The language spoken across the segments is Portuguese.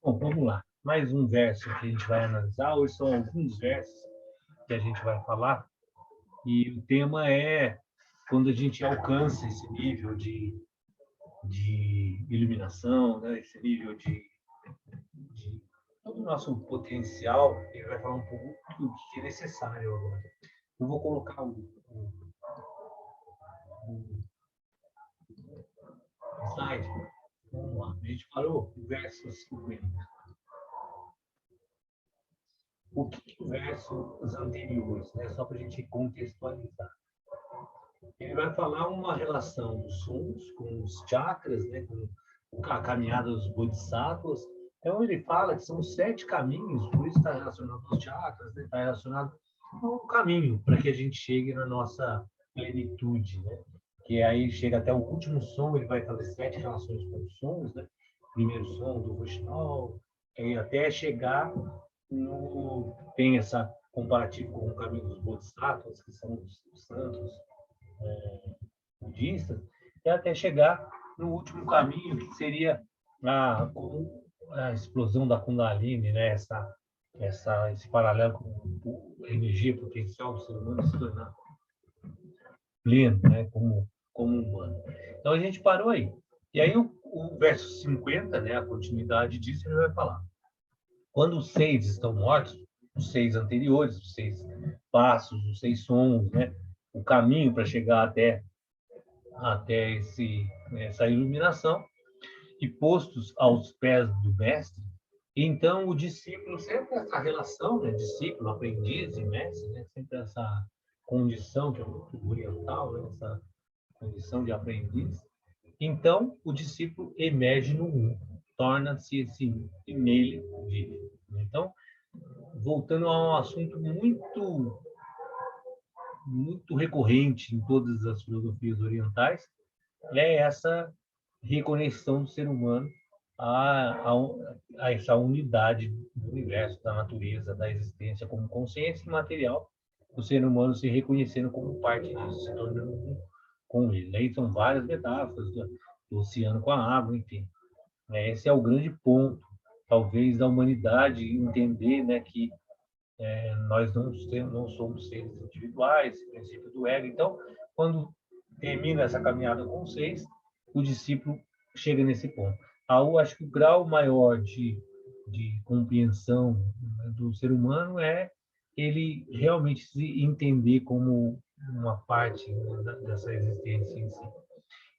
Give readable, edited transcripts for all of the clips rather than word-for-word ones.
Bom, vamos lá. Mais um verso que a gente vai analisar. Hoje são alguns versos que a gente vai falar. E o tema é quando a gente alcança esse nível de iluminação, né? Esse nível de todo o nosso potencial. Ele vai falar um pouco do que é necessário agora. Eu vou colocar o slide. Vamos lá. A gente parou no verso 50. O que o versos anteriores, né? Só para a gente contextualizar. Ele vai falar uma relação dos sons com os chakras, né? Com a caminhada dos bodhisattvas. Então, ele fala que são 7 caminhos, por isso está relacionado aos chakras, né? Está relacionado a um caminho para que a gente chegue na nossa plenitude, né? Que aí chega até o último som, ele vai fazer 7 relações com os sons, né? Primeiro som do Vaishnava, e até chegar tem essa comparativo com o caminho dos bodhisattvas, que são os santos budistas, e até chegar no último caminho, que seria a explosão da Kundalini, né? Esse paralelo com a energia potencial do ser humano se tornar pleno, né? Como humano. Então a gente parou aí. E aí o verso 50, né? A continuidade disso, ele vai falar. Quando os 6 estão mortos, os 6 anteriores, os 6 passos, os 6 sons, né? O caminho para chegar até essa iluminação, e postos aos pés do mestre, então o discípulo, sempre essa relação, né? Discípulo, aprendiz e mestre, né? Sempre essa condição que é muito oriental, né? Essa condição de aprendiz. Então, o discípulo emerge no um, torna-se esse e nele vive. Então, voltando a um assunto muito recorrente em todas as filosofias orientais, é essa reconexão do ser humano a, a, a essa unidade do universo, da natureza, da existência como consciência imaterial, o ser humano se reconhecendo como parte disso, se tornando um com ele. Aí são várias metáforas do oceano com a água, enfim. Esse é o grande ponto, talvez, da humanidade entender, né, que nós não somos seres individuais, esse princípio do ego. Então, quando termina essa caminhada com 6, o discípulo chega nesse ponto. Acho que o grau maior de compreensão, né, do ser humano é ele realmente se entender como uma parte, né, dessa existência em si.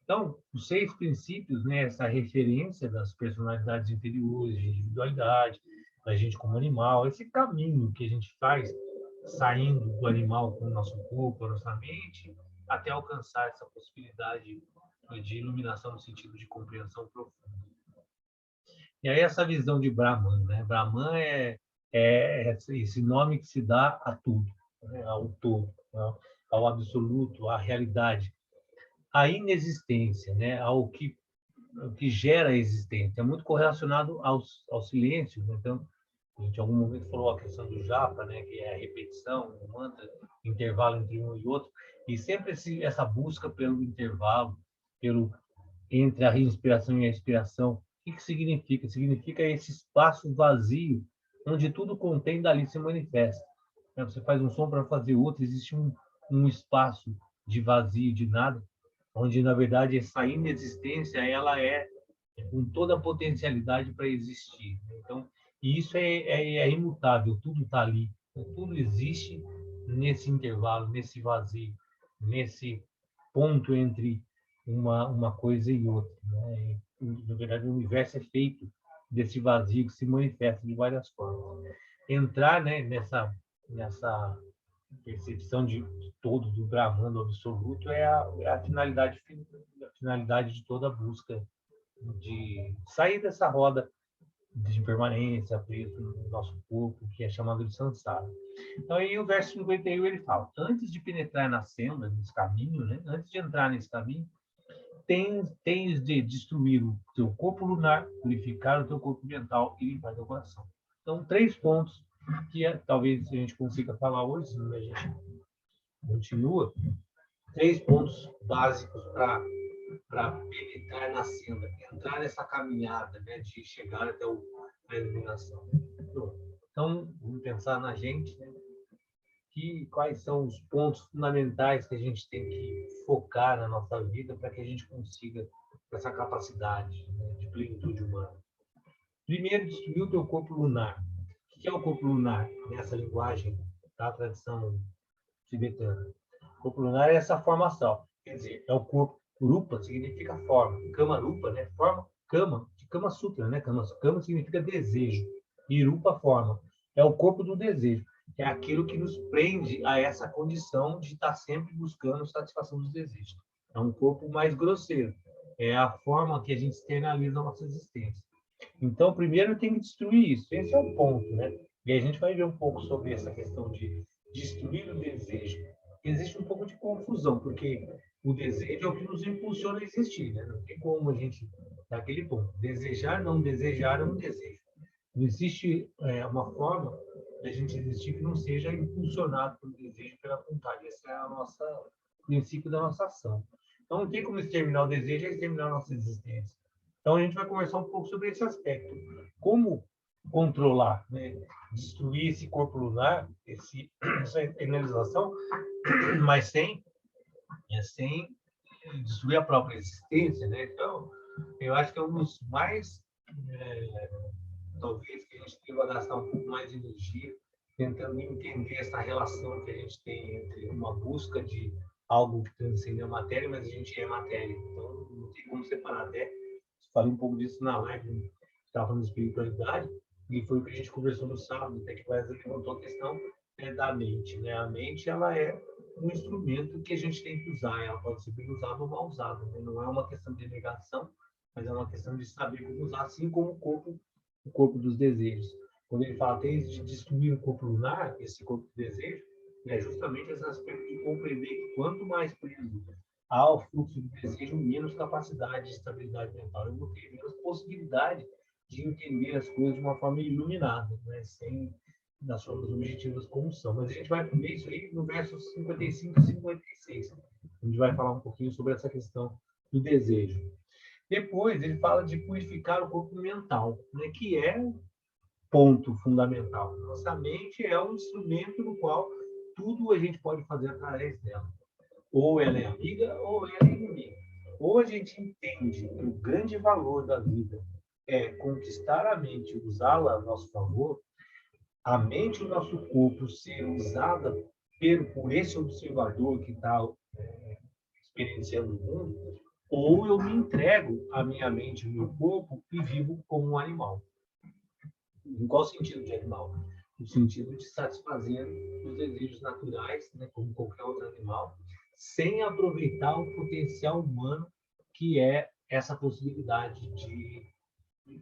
Então, os 6 princípios, né, essa referência das personalidades interiores, de individualidade, da gente como animal, esse caminho que a gente faz saindo do animal com o nosso corpo, a nossa mente, até alcançar essa possibilidade de iluminação no sentido de compreensão profunda. E aí essa visão de Brahman, né? Brahman é esse nome que se dá a tudo, né? Ao todo, ao absoluto, à realidade, à inexistência, né? O que gera a existência. É muito correlacionado ao silêncio, né? Então, a gente em algum momento falou a questão do japa, né? Que é a repetição, o mantra, intervalo entre um e outro, e sempre essa busca pelo intervalo, pelo entre a inspiração e a expiração. O que significa? Significa esse espaço vazio, onde tudo contém, dali se manifesta. Você faz um som para fazer outro, existe um espaço de vazio, de nada, onde, na verdade, essa inexistência ela é com toda a potencialidade para existir. Então, e isso é imutável, tudo está ali, tudo existe nesse intervalo, nesse vazio, nesse ponto entre uma coisa e outra. Né? E, na verdade, o universo é feito desse vazio que se manifesta de várias formas. Entrar, né, nessa percepção de todo, do Brahman, do absoluto, é a finalidade de toda a busca de sair dessa roda de impermanência preso no nosso corpo, que é chamado de samsara. Então, aí o verso 51 ele fala: antes de penetrar na senda, nesse caminho, né? Antes de entrar nesse caminho, tens de destruir o teu corpo lunar, purificar o teu corpo mental e limpar teu coração. Então, 3 pontos que talvez a gente consiga falar hoje, senão a gente continua. 3 pontos básicos para para penetrar na senda, entrar nessa caminhada, né, de chegar até a iluminação. Então, vamos pensar na gente, né, quais são os pontos fundamentais que a gente tem que focar na nossa vida para que a gente consiga essa capacidade, né, de plenitude humana. Primeiro, destruir o teu corpo lunar. O que é o corpo lunar nessa linguagem da tradição tibetana? O corpo lunar é essa formação, quer dizer, é o corpo. Rupa significa forma, Kama Rupa, né? Forma, Kama, de Kama Sutra, né? Kama significa desejo, e Rupa, forma. É o corpo do desejo, é aquilo que nos prende a essa condição de estar sempre buscando satisfação dos desejos. É um corpo mais grosseiro, é a forma que a gente externaliza a nossa existência. Então, primeiro tem que destruir isso, esse é o ponto, né? E a gente vai ver um pouco sobre essa questão de destruir o desejo. Existe um pouco de confusão, porque o desejo é o que nos impulsiona a existir, né? Não tem como a gente, daquele ponto, desejar, não desejar é um desejo. Não existe uma forma da gente existir que não seja impulsionado pelo desejo, pela vontade. Esse é o princípio da nossa ação. Então, não tem como exterminar o desejo, é exterminar a nossa existência. Então, a gente vai conversar um pouco sobre esse aspecto. Como controlar, né? Destruir esse corpo lunar, essa internalização, mas sem destruir a própria existência, né? Então, eu acho que é um dos mais, talvez, que a gente deva gastar um pouco mais de energia tentando entender essa relação que a gente tem entre uma busca de algo que transcende a matéria, mas a gente é matéria. Então, não tem como separar. Até falei um pouco disso na live, estava falando de espiritualidade, e foi o que a gente conversou no sábado, até que o Wesley levantou a questão da mente, né? A mente, ela é um instrumento que a gente tem que usar, ela pode ser bem usada ou mal usada, né? Não é uma questão de negação, mas é uma questão de saber como usar, assim como o corpo dos desejos. Quando ele fala tem de destruir o corpo lunar, esse corpo de desejo, é justamente esse aspecto de compreender que quanto mais preso ao fluxo de desejo, menos capacidade de estabilidade mental eu vou ter, menos possibilidade de entender as coisas de uma forma iluminada, né? Sem das formas objetivas como são. Mas a gente vai ver isso aí no versos 55 e 56. A gente vai falar um pouquinho sobre essa questão do desejo. Depois, ele fala de purificar o corpo mental, né, que é um ponto fundamental. Nossa mente é um instrumento no qual tudo a gente pode fazer através dela. Ou ela é amiga, ou ela é inimiga. Ou a gente entende que o grande valor da vida é conquistar a mente, usá-la a nosso favor, a mente e o nosso corpo ser usada por esse observador que está experienciando o mundo, ou eu me entrego à minha mente e ao meu corpo e vivo como um animal. Em qual sentido de animal? No sentido de satisfazer os desejos naturais, né, como qualquer outro animal, sem aproveitar o potencial humano que é essa possibilidade de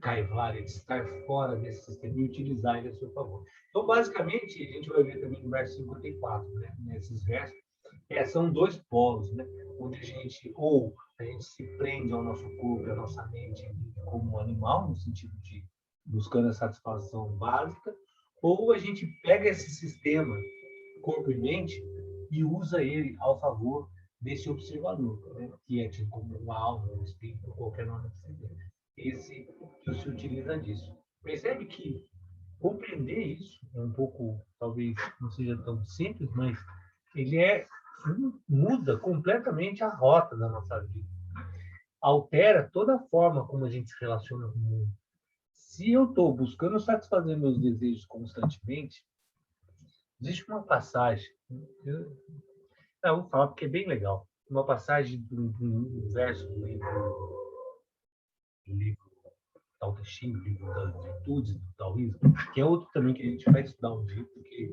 caivar, de estar fora desse sistema e utilizar ele a seu favor. Então, basicamente, a gente vai ver também no verso 54, né, nesses versos, são dois polos, né, onde a gente se prende ao nosso corpo, à nossa mente como um animal, no sentido de buscando a satisfação básica, ou a gente pega esse sistema, corpo e mente, e usa ele ao favor desse observador, né, que é tido como uma alma, um espírito, qualquer nome que se dê. Esse que se utiliza disso. Percebe que compreender isso é um pouco, talvez não seja tão simples, mas ele muda completamente a rota da nossa vida. Altera toda a forma como a gente se relaciona com o mundo. Se eu estou buscando satisfazer meus desejos constantemente, existe uma passagem, eu vou falar porque é bem legal, uma passagem do verso do livro Tao Te Ching, o livro das virtudes do taoísmo, que é outro também que a gente vai estudar um dia, porque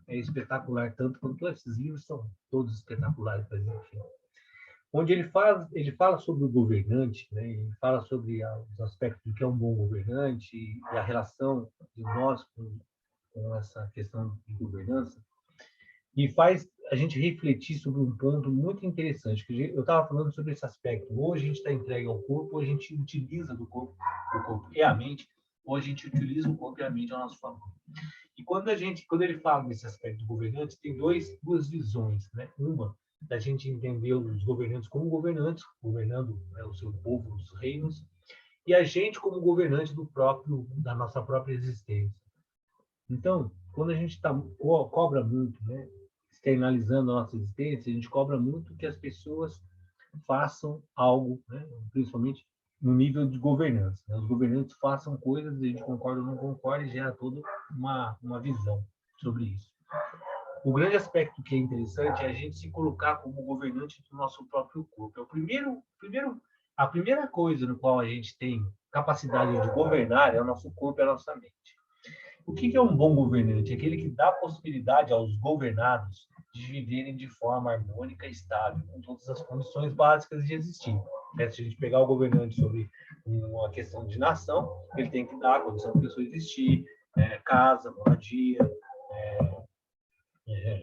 é espetacular, tanto quanto esses livros são todos espetaculares, mas enfim. Onde ele fala sobre o governante, né? Ele fala sobre os aspectos do que é um bom governante e a relação de nós com essa questão de governança, e faz a gente refletir sobre um ponto muito interessante, que eu estava falando sobre esse aspecto. Ou a gente está entregue ao corpo, ou a gente utiliza o corpo e a mente, ou a gente utiliza o corpo e a mente ao nosso favor. E quando ele fala desse aspecto do governante, tem duas visões, né? Uma da gente entender os governantes como governantes, governando, né, o seu povo, os reinos, e a gente como governante da nossa própria existência. Então, quando a gente cobra muito, né, externalizando a nossa existência, a gente cobra muito que as pessoas façam algo, né, principalmente no nível de governança. Né? Os governantes façam coisas, a gente concorda ou não concorda, e gera toda uma visão sobre isso. O grande aspecto que é interessante é a gente se colocar como governante do nosso próprio corpo. É a primeira coisa no qual a gente tem capacidade de governar é o nosso corpo e a nossa mente. O que é um bom governante? É aquele que dá possibilidade aos governados de viverem de forma harmônica e estável, com todas as condições básicas de existir. Se a gente pegar o governante sobre uma questão de nação, ele tem que dar a condição da pessoa existir, casa, moradia,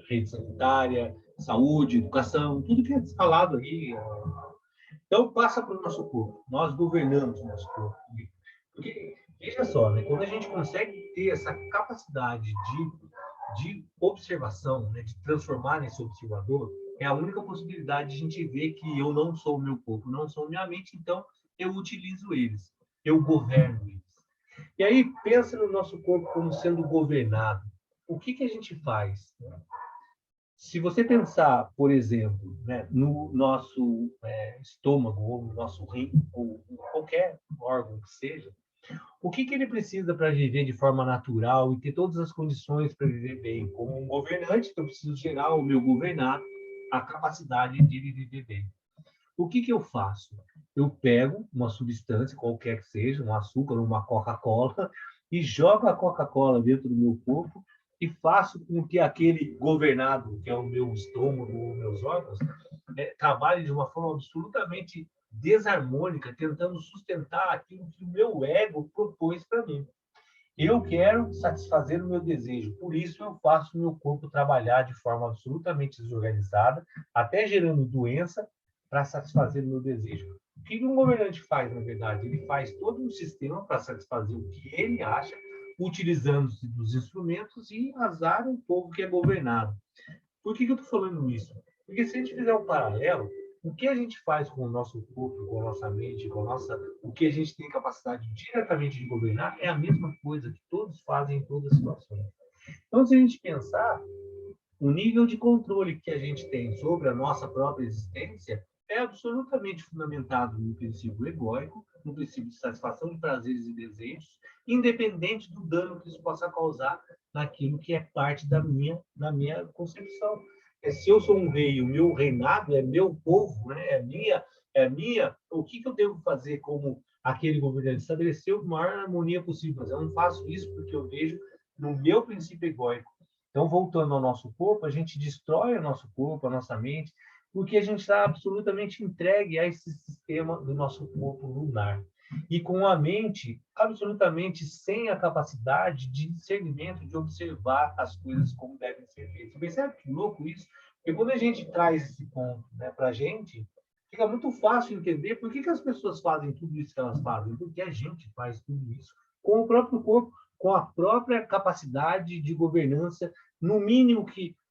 rede sanitária, saúde, educação, tudo que é falado aí. Então, passa para o nosso corpo. Nós governamos o nosso corpo. Porque, veja só, né, quando a gente consegue ter essa capacidade de observação, né, de transformar nesse observador, é a única possibilidade de a gente ver que eu não sou o meu corpo, não sou minha mente, então eu utilizo eles, eu governo eles. E aí, pensa no nosso corpo como sendo governado. O que a gente faz? Se você pensar, por exemplo, né, no nosso estômago, ou no nosso rim, ou qualquer órgão que seja, o que ele precisa para viver de forma natural e ter todas as condições para viver bem? Como um governante, eu preciso gerar ao meu governado a capacidade de ele viver bem. O que eu faço? Eu pego uma substância, qualquer que seja, um açúcar ou uma Coca-Cola, e jogo a Coca-Cola dentro do meu corpo e faço com que aquele governado, que é o meu estômago, os meus órgãos, trabalhe de uma forma absolutamente desarmônica, tentando sustentar aquilo que o meu ego propôs para mim. Eu quero satisfazer o meu desejo, por isso eu faço o meu corpo trabalhar de forma absolutamente desorganizada, até gerando doença, para satisfazer o meu desejo. O que um governante faz, na verdade? Ele faz todo um sistema para satisfazer o que ele acha, utilizando-se dos instrumentos e azar o povo que é governado. Por que eu estou falando isso? Porque se a gente fizer um paralelo, o que a gente faz com o nosso corpo, com a nossa mente, o que a gente tem capacidade diretamente de governar, é a mesma coisa que todos fazem em todas as situações. Então, se a gente pensar, o nível de controle que a gente tem sobre a nossa própria existência é absolutamente fundamentado no princípio egóico, no princípio de satisfação de prazeres e desejos, independente do dano que isso possa causar naquilo que é parte da minha concepção. Se eu sou um rei, o meu reinado é meu povo, né? é minha. O que eu devo fazer como aquele governante? Estabelecer a maior harmonia possível. Mas eu não faço isso porque eu vejo no meu princípio egóico. Então, voltando ao nosso corpo, a gente destrói o nosso corpo, a nossa mente, porque a gente está absolutamente entregue a esse sistema do nosso corpo lunar. E com a mente absolutamente sem a capacidade de discernimento, de observar as coisas como devem ser feitas. Percebe que louco isso? Porque quando a gente traz esse ponto, né, para a gente, fica muito fácil entender por que as pessoas fazem tudo isso que elas fazem. Porque a gente faz tudo isso com o próprio corpo, com a própria capacidade de governança, no mínimo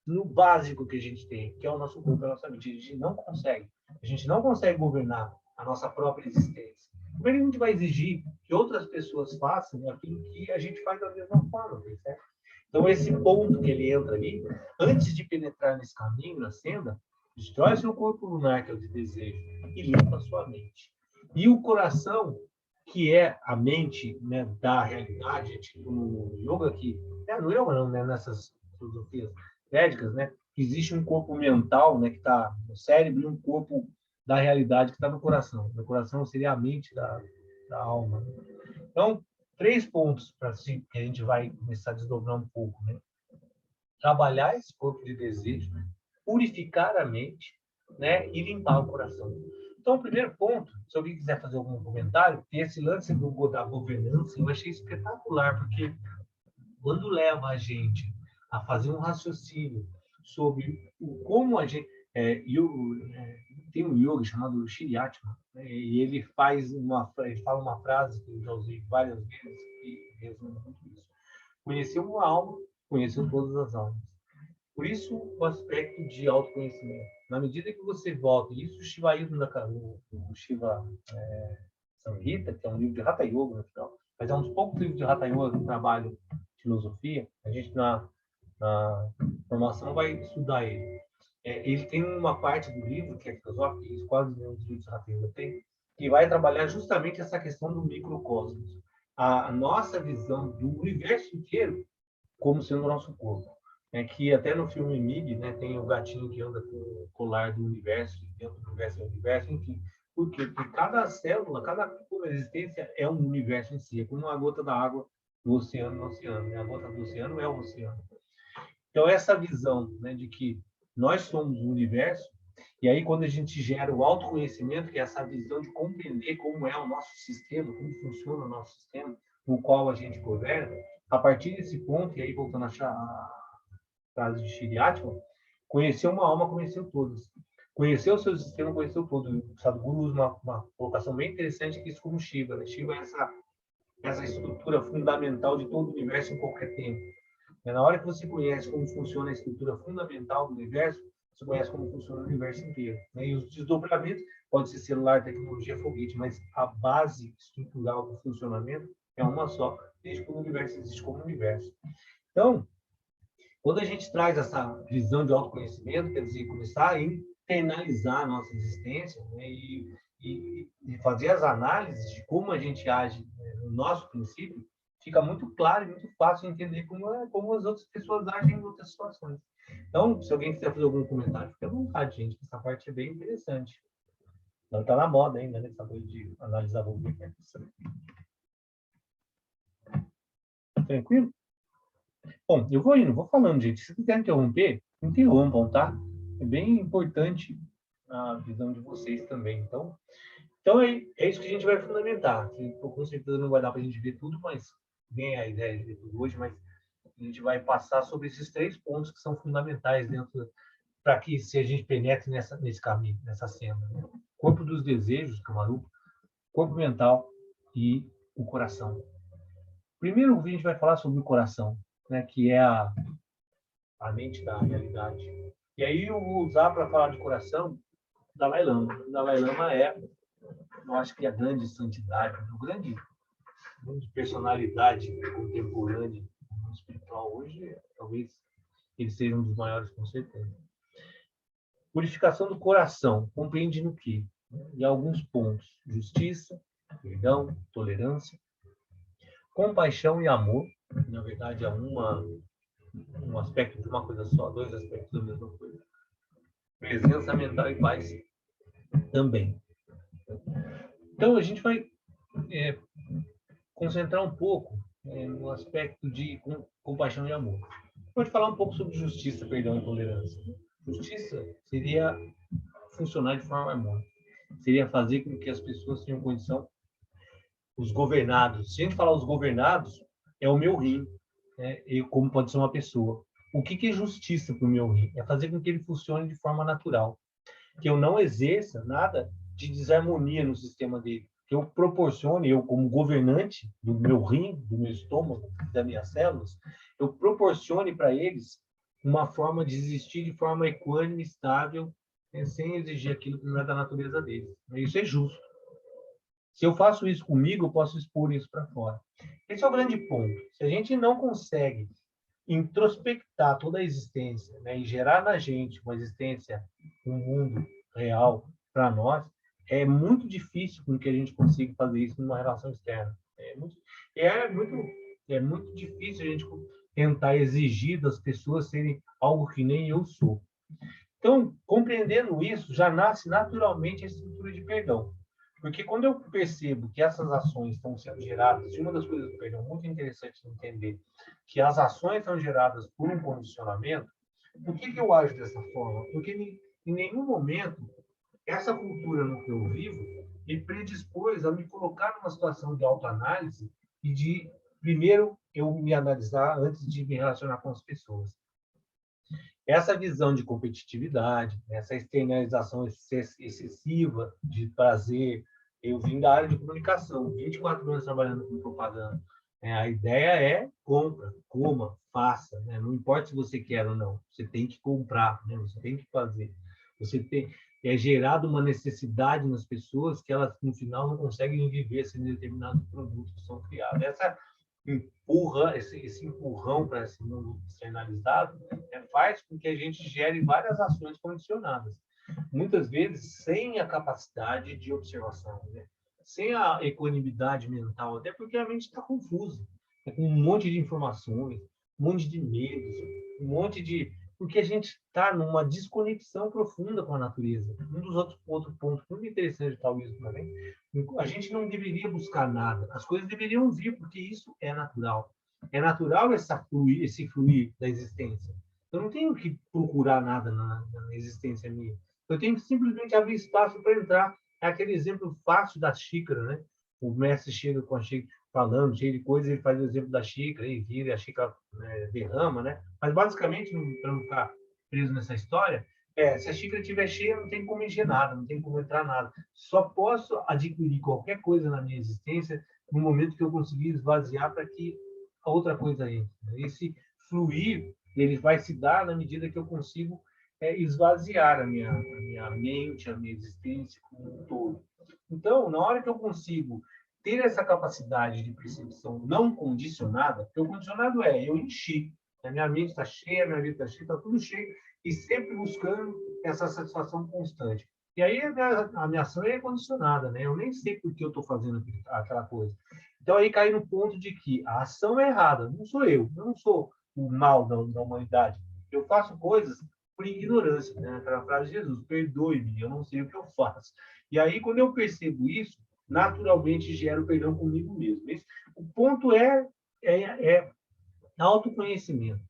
no básico que a gente tem, que é o nosso corpo, a nossa mente. A gente não consegue governar a nossa própria existência. Como é que a gente vai exigir que outras pessoas façam aquilo que a gente faz da mesma forma, certo? Então, esse ponto que ele entra ali, antes de penetrar nesse caminho, na senda, destrói seu corpo lunar, que é o de desejo, e limpa a sua mente. E o coração, que é a mente, né, da realidade, tipo no yoga, no yoga não, né, nessas filosofias védicas, né, existe um corpo mental, né, que está no cérebro, e um corpo da realidade que está no coração. O coração seria a mente da alma. Então, 3 pontos para que a gente vai começar a desdobrar um pouco, né? Trabalhar esse corpo de desejo, né? Purificar a mente, né? E limpar o coração. Então, o primeiro ponto, se alguém quiser fazer algum comentário, esse lance da governança eu achei espetacular, porque quando leva a gente a fazer um raciocínio sobre como a gente... tem um yoga chamado Shriatma, né? E ele fala uma frase que eu já usei várias vezes e resume muito isso. Conheceu uma alma, conheceu todas as almas. Por isso, o aspecto de autoconhecimento. na medida que você volta, e isso o Shivaísmo o Shiva Samhita, que é um livro de Hatha Yoga, no final, mas é um dos poucos livros de Hatha Yoga que trabalham filosofia, a gente na formação vai estudar ele. Ele tem uma parte do livro que é filosófica, e quase nenhum dos livros de Hatha Yoga tem, que vai trabalhar justamente essa questão do microcosmos. A nossa visão do universo inteiro como sendo o nosso corpo. Que até no filme Mig, né, tem o gatinho que anda com o colar do universo, dentro do universo é o universo, enfim. Por quê? Porque cada célula, cada existência é um universo em si, é como uma gota da água do oceano no oceano. Né? A gota do oceano é o oceano. Então, essa visão, né, de que nós somos o universo, e aí quando a gente gera o autoconhecimento, que é essa visão de compreender como é o nosso sistema, como funciona o nosso sistema, no qual a gente governa, a partir desse ponto, e aí voltando a frase de Shri Atman, conhecer uma alma, conheceu todas. Conhecer o seu sistema, conheceu todo. O Sadhguru usa uma colocação bem interessante, que isso como Shiva. Né? Shiva é essa estrutura fundamental de todo o universo em qualquer tempo. Na hora que você conhece como funciona a estrutura fundamental do universo, você conhece como funciona o universo inteiro. E os desdobramentos, pode ser celular, tecnologia, foguete, mas a base estrutural do funcionamento é uma só, desde que o universo existe como universo. Então, quando a gente traz essa visão de autoconhecimento, quer dizer, começar a internalizar a nossa existência, né, e fazer as análises de como a gente age, né, no nosso princípio, fica muito claro e muito fácil entender como as outras pessoas agem em outras situações. Então, se alguém quiser fazer algum comentário, fique à vontade, gente, que essa parte é bem interessante. Não está na moda ainda, né, essa coisa de analisar movimento. Tranquilo? Bom, eu vou indo, vou falando, gente. Se quiser interromper, interrompam, tá? É bem importante a visão de vocês também. Então é isso que a gente vai fundamentar. Com certeza não vai dar para a gente ver tudo, mas vem a ideia de ver tudo hoje, mas a gente vai passar sobre esses 3 pontos que são fundamentais dentro para que se a gente penetre nesse caminho, nessa cena. Né? Corpo dos desejos, Kamarupa, corpo mental e o coração. Primeiro a gente vai falar sobre o coração, né, que é a mente da realidade. E aí eu vou usar para falar de coração o Dalai Lama. O Dalai Lama eu acho que a grande santidade, a grande personalidade contemporânea espiritual hoje, talvez ele seja um dos maiores, com certeza. Purificação do coração, compreende no quê? Em alguns pontos: justiça, perdão, tolerância, compaixão e amor. Na verdade, é um aspecto de uma coisa só, 2 aspectos da mesma coisa. Presença mental e paz também. Então, a gente vai concentrar um pouco no aspecto de compaixão e amor. Pode falar um pouco sobre justiça, perdão e tolerância. Justiça seria funcionar de forma harmônica. Seria fazer com que as pessoas tenham condição, os governados. Se a gente falar os governados, é o meu rim, né? Como pode ser uma pessoa. O que é justiça para o meu rim? É fazer com que ele funcione de forma natural. Que eu não exerça nada de desarmonia no sistema dele. Que eu proporcione, eu como governante do meu rim, do meu estômago, das minhas células, eu proporcione para eles uma forma de existir de forma equânime, estável, sem exigir aquilo que não é da natureza deles. Isso é justo. Se eu faço isso comigo, eu posso expor isso para fora. Esse é o grande ponto. Se a gente não consegue introspectar toda a existência, né, e gerar na gente uma existência, um mundo real para nós, é muito difícil com que a gente consiga fazer isso numa relação externa. É muito difícil a gente tentar exigir das pessoas serem algo que nem eu sou. Então, compreendendo isso, já nasce naturalmente a estrutura de perdão. Porque quando eu percebo que essas ações estão sendo geradas, e uma das coisas do perdão muito interessante de entender, que as ações são geradas por um condicionamento, por que eu ajo dessa forma? Porque em nenhum momento essa cultura no que eu vivo me predispôs a me colocar numa situação de autoanálise e de, primeiro, eu me analisar antes de me relacionar com as pessoas. Essa visão de competitividade, essa externalização excessiva de prazer. Eu vim da área de comunicação, 24 anos trabalhando com propaganda. A ideia é compra, coma, faça. Né? Não importa se você quer ou não, você tem que comprar, né? Você tem que fazer. É gerado uma necessidade nas pessoas que elas, no final, não conseguem viver sem determinados produtos que são criados. Esse empurrão para esse mundo externalizado faz com que a gente gere várias ações condicionadas, muitas vezes sem a capacidade de observação, né? Sem a equanimidade mental, até porque a mente está confusa, com um monte de informações, um monte de medos, um monte de... Porque a gente está numa desconexão profunda com a natureza. Um dos outros pontos muito interessantes de taoísmo também, a gente não deveria buscar nada, as coisas deveriam vir, porque isso é natural. É natural esse fluir da existência. Eu não tenho que procurar nada na existência minha. Eu tenho que simplesmente abrir espaço para entrar. É aquele exemplo fácil da xícara, né? O mestre chega com a xícara falando, cheio de coisas, ele faz o exemplo da xícara, e vira, e a xícara derrama, né? Mas, basicamente, para não ficar preso nessa história, se a xícara estiver cheia, não tem como encher nada, não tem como entrar nada. Só posso adquirir qualquer coisa na minha existência no momento que eu conseguir esvaziar para que a outra coisa entre. Esse fluir, ele vai se dar na medida que eu consigo esvaziar a minha mente, a minha existência como um todo. Então, na hora que eu consigo ter essa capacidade de percepção não condicionada, porque o condicionado eu enchi, a minha mente está cheia, a minha vida está cheia, está tudo cheio, e sempre buscando essa satisfação constante. E aí a minha ação é condicionada, né? Eu nem sei por que eu estou fazendo aquela coisa. Então aí cai no ponto de que a ação é errada, não sou eu não sou o mal da humanidade. Eu faço coisas por ignorância, né? Aquela frase de Jesus, perdoe-me, eu não sei o que eu faço. E aí, quando eu percebo isso, naturalmente gero perdão comigo mesmo. O ponto é autoconhecimento.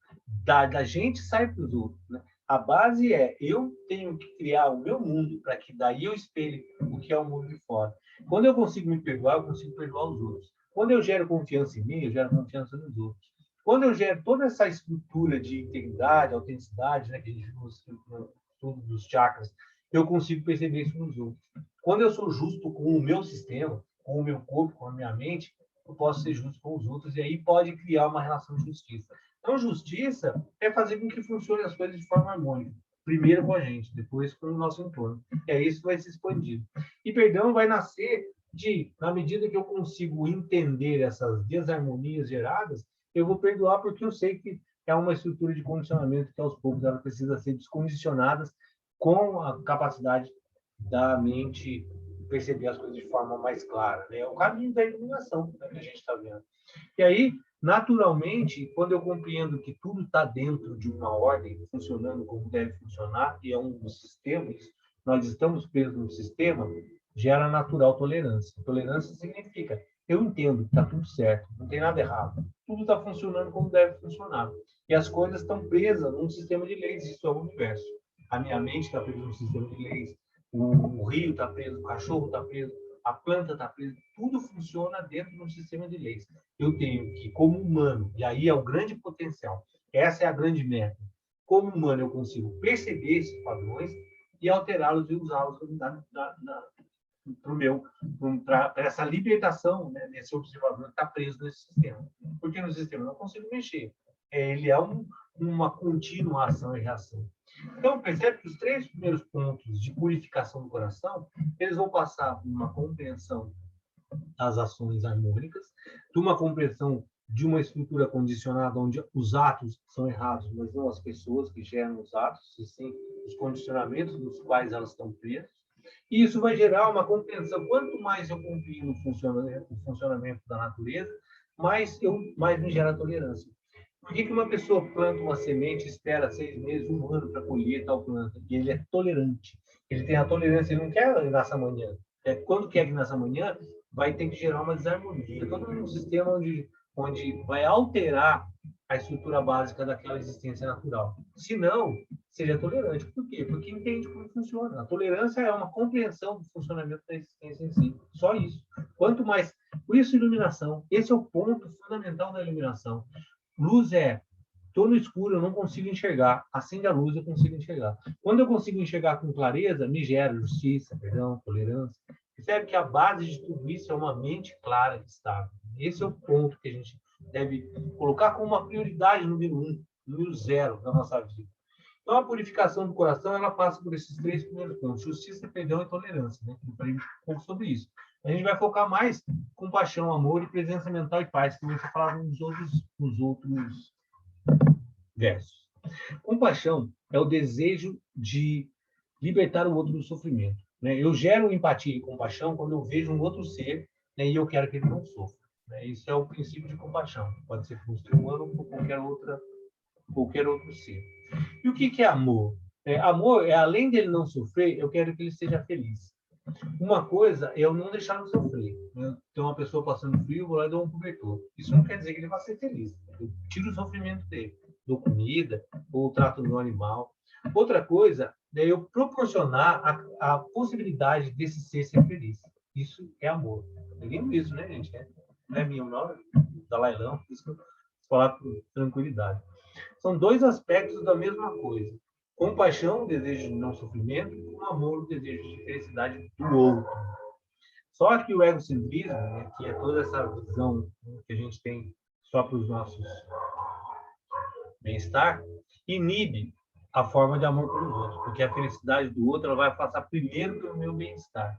Da gente sai para os outros, né? A base eu tenho que criar o meu mundo para que daí eu espelhe o que é o mundo de fora. Quando eu consigo me perdoar, eu consigo perdoar os outros. Quando eu gero confiança em mim, eu gero confiança nos outros. Quando eu gero toda essa estrutura de integridade, autenticidade, né, que a gente usa no estudo dos chakras, eu consigo perceber isso nos outros. Quando eu sou justo com o meu sistema, com o meu corpo, com a minha mente, eu posso ser justo com os outros, e aí pode criar uma relação de justiça. Então, justiça é fazer com que funcionem as coisas de forma harmônica. Primeiro com a gente, depois com o nosso entorno. E aí isso vai se expandir. E perdão vai nascer na medida que eu consigo entender essas desarmonias geradas, eu vou perdoar porque eu sei que é uma estrutura de condicionamento que aos poucos ela precisa ser descondicionada com a capacidade da mente perceber as coisas de forma mais clara. Né? É o caminho da iluminação, né, que a gente está vendo. E aí, naturalmente, quando eu compreendo que tudo está dentro de uma ordem, funcionando como deve funcionar, e é um sistema, nós estamos presos num sistema, gera natural tolerância. Tolerância significa, eu entendo que está tudo certo, não tem nada errado, tudo está funcionando como deve funcionar. E as coisas estão presas num sistema de leis, isso é o universo. A minha mente está presa num sistema de leis, o rio está preso, o cachorro está preso, a planta está presa, tudo funciona dentro de um sistema de leis. Eu tenho que, como humano, e aí é o grande potencial, essa é a grande meta, como humano eu consigo perceber esses padrões e alterá-los e usá-los para essa libertação, né, desse observador que está preso nesse sistema. Porque no sistema eu não consigo mexer. Ele é uma contínua ação e reação. Então, percebe que os 3 primeiros pontos de purificação do coração, eles vão passar por uma compreensão das ações harmônicas, de uma compreensão de uma estrutura condicionada onde os atos são errados, mas não as pessoas que geram os atos, e sim os condicionamentos nos quais elas estão presas. E isso vai gerar uma compreensão. Quanto mais eu compreendo o funcionamento da natureza, mais me gera tolerância. Por que uma pessoa planta uma semente, espera 6 meses, 1 ano para colher tal planta? E ele é tolerante. Ele tem a tolerância, ele não quer que nasça amanhã. Quando quer que nasça amanhã, vai ter que gerar uma desarmonia. Todo um sistema onde vai alterar a estrutura básica daquela existência natural. Se não, seja tolerante. Por quê? Porque entende como funciona. A tolerância é uma compreensão do funcionamento da existência em si. Só isso. Quanto mais... Por isso, iluminação. Esse é o ponto fundamental da iluminação. Luz estou no escuro, eu não consigo enxergar. Acende a luz, eu consigo enxergar. Quando eu consigo enxergar com clareza, me gera justiça, perdão, tolerância. Percebe que a base de tudo isso é uma mente clara e estável. Esse é o ponto que a gente deve colocar como uma prioridade número 1, número 0 da nossa vida. Então, a purificação do coração, ela passa por esses 3 primeiros pontos: justiça, perdão e tolerância, né? Eu falei um pouco sobre isso. A gente vai focar mais compaixão, amor e presença mental e paz, que você falava nos outros versos. Compaixão é o desejo de libertar o outro do sofrimento, né? Eu gero empatia e compaixão quando eu vejo um outro ser, né, e eu quero que ele não sofra, né? Isso é o princípio de compaixão. Pode ser por um ser humano ou por qualquer outro ser. E o que é amor? Amor é, além dele não sofrer, eu quero que ele seja feliz. Uma coisa é eu não deixar ele sofrer, né? Tem uma pessoa passando frio, eu vou lá e dou um cobertor. Isso não quer dizer que ele vai ser feliz. Eu tiro o sofrimento dele. Dou comida, ou trato do animal. Outra coisa é eu proporcionar a possibilidade desse ser feliz. Isso é amor. É lindo isso, né, gente? Não é minha, não, Dalai Lama, por isso que eu vou falar com tranquilidade. São 2 aspectos da mesma coisa. Compaixão, o desejo de não sofrimento, e o amor, o desejo de felicidade do outro. Só que o egocentrismo, né, que é toda essa visão, né, que a gente tem só para os nossos bem-estar, inibe a forma de amor pelos outros, porque a felicidade do outro ela vai passar primeiro pelo meu bem-estar.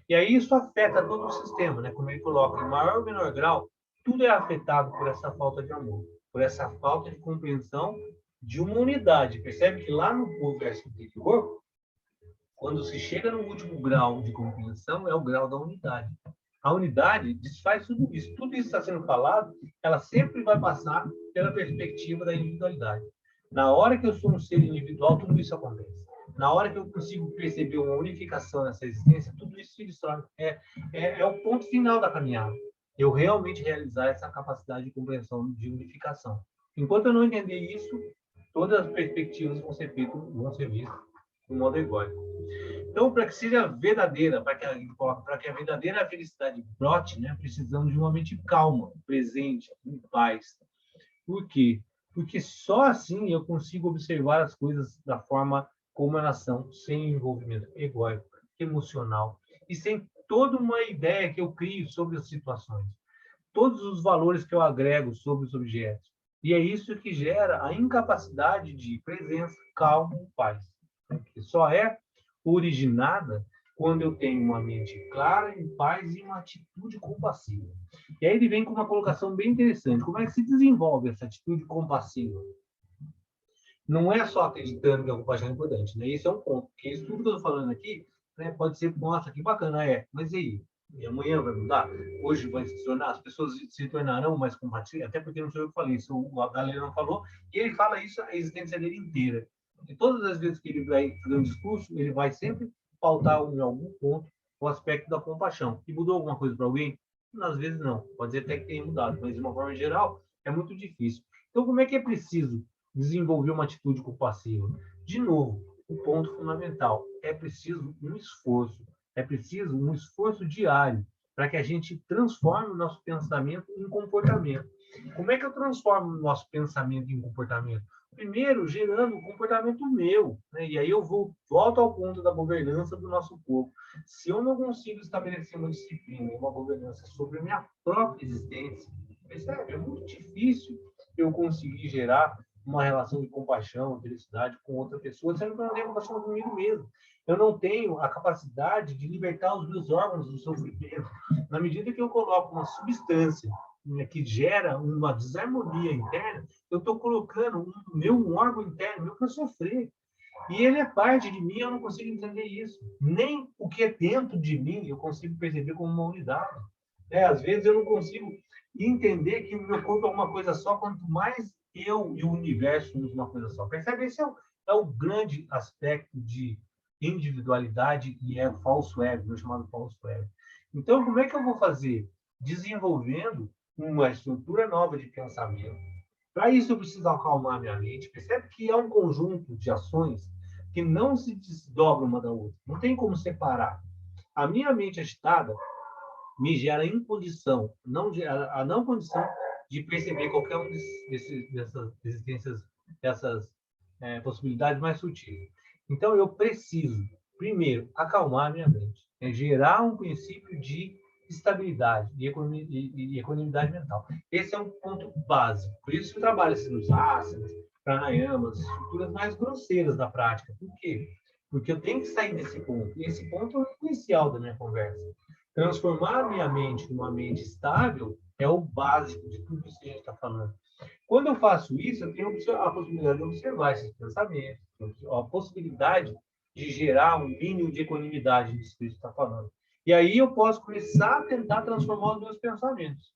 E aí isso afeta todo o sistema, né? Como ele coloca, em maior ou menor grau, tudo é afetado por essa falta de amor, por essa falta de compreensão de uma unidade. Percebe que lá no verso anterior, quando se chega no último grau de compreensão, é o grau da unidade. A unidade desfaz tudo isso. Tudo isso está sendo falado, ela sempre vai passar pela perspectiva da individualidade. Na hora que eu sou um ser individual, tudo isso acontece. Na hora que eu consigo perceber uma unificação nessa existência, tudo isso se destrói. É o ponto final da caminhada. Eu realmente realizar essa capacidade de compreensão, de unificação. Enquanto eu não entender isso, todas as perspectivas vão ser vistas de modo egóico. Então, para que seja verdadeira, para que a verdadeira felicidade brote, né, precisamos de uma mente calma, presente, em paz. Por quê? Porque só assim eu consigo observar as coisas da forma como elas são, sem envolvimento egóico, emocional, e sem toda uma ideia que eu crio sobre as situações, todos os valores que eu agrego sobre os objetos. E é isso que gera a incapacidade de presença, calma e paz, que só é originada quando eu tenho uma mente clara, em paz e uma atitude compassiva. E aí ele vem com uma colocação bem interessante. Como é que se desenvolve essa atitude compassiva? Não é só acreditando que a compaixão é importante, né? Esse é um ponto. Porque isso tudo que eu estou falando aqui, né, pode ser, nossa, que bacana, mas e aí? E amanhã vai mudar? Hoje vai se tornar, as pessoas se tornarão mais compassivas, até porque não sou eu que falei, isso o Galera não falou, e ele fala isso a existência dele inteira. E todas as vezes que ele vai fazer um discurso, ele vai sempre pautar em algum ponto o aspecto da compaixão. E mudou alguma coisa para alguém? Às vezes não. Pode ser até que tenha mudado, mas de uma forma geral é muito difícil. Então, como é que é preciso desenvolver uma atitude compassiva? De novo, o ponto fundamental é preciso um esforço. É preciso um esforço diário para que a gente transforme o nosso pensamento em comportamento. Como é que eu transformo o nosso pensamento em comportamento? Primeiro, gerando um comportamento meu, né? E aí eu volto ao ponto da governança do nosso corpo. Se eu não consigo estabelecer uma disciplina, uma governança sobre a minha própria existência, percebe? É muito difícil eu conseguir gerar uma relação de compaixão, felicidade com outra pessoa, sendo que eu não tenho compaixão comigo mesmo. Eu não tenho a capacidade de libertar os meus órgãos do sofrimento. Na medida que eu coloco uma substância, né, que gera uma desarmonia interna, eu estou colocando um órgão interno meu para sofrer. E ele é parte de mim, eu não consigo entender isso. Nem o que é dentro de mim eu consigo perceber como uma unidade. Às vezes eu não consigo entender que o meu corpo é uma coisa só, quanto mais eu e o universo somos uma coisa só. Percebe? Esse é o grande aspecto de individualidade e é o falso ego, chamado falso ego. Então, como é que eu vou fazer? Desenvolvendo uma estrutura nova de pensamento. Para isso, eu preciso acalmar minha mente. Percebe que é um conjunto de ações que não se desdobram uma da outra. Não tem como separar. A minha mente agitada me gera imposição, a não condição de perceber qualquer uma dessas existências, dessas possibilidades mais sutis. Então, eu preciso, primeiro, acalmar minha mente, gerar um princípio de estabilidade e equanimidade mental. Esse é um ponto básico. Por isso que eu trabalho nos asanas, pranayamas, estruturas mais grosseiras da prática. Por quê? Porque eu tenho que sair desse ponto. E esse ponto é o inicial da minha conversa. Transformar a minha mente numa mente estável é o básico de tudo isso que a gente está falando. Quando eu faço isso, eu tenho a possibilidade de observar esses pensamentos, a possibilidade de gerar um mínimo de equanimidade nisso que a gente está falando. E aí eu posso começar a tentar transformar os meus pensamentos.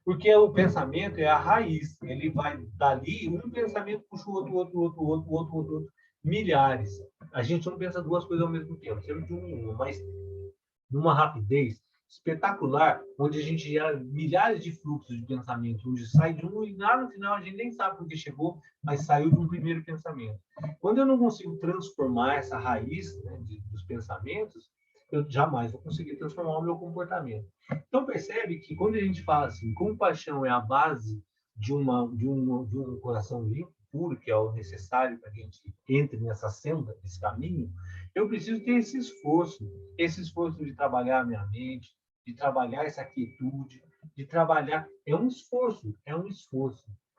Porque o pensamento é a raiz. Ele vai dali, um pensamento puxa o outro, milhares. A gente não pensa duas coisas ao mesmo tempo, sempre de um em uma, mas numa rapidez espetacular, onde a gente gera milhares de fluxos de pensamento, onde sai de um e lá no final a gente nem sabe por que chegou, mas saiu de um primeiro pensamento. Quando eu não consigo transformar essa raiz, né, dos pensamentos, eu jamais vou conseguir transformar o meu comportamento. Então percebe que quando a gente fala assim, compaixão é a base de um coração limpo, puro, que é o necessário para que a gente entre nessa senda, nesse caminho, eu preciso ter esse esforço de trabalhar a minha mente, de trabalhar essa quietude, de trabalhar. É um esforço.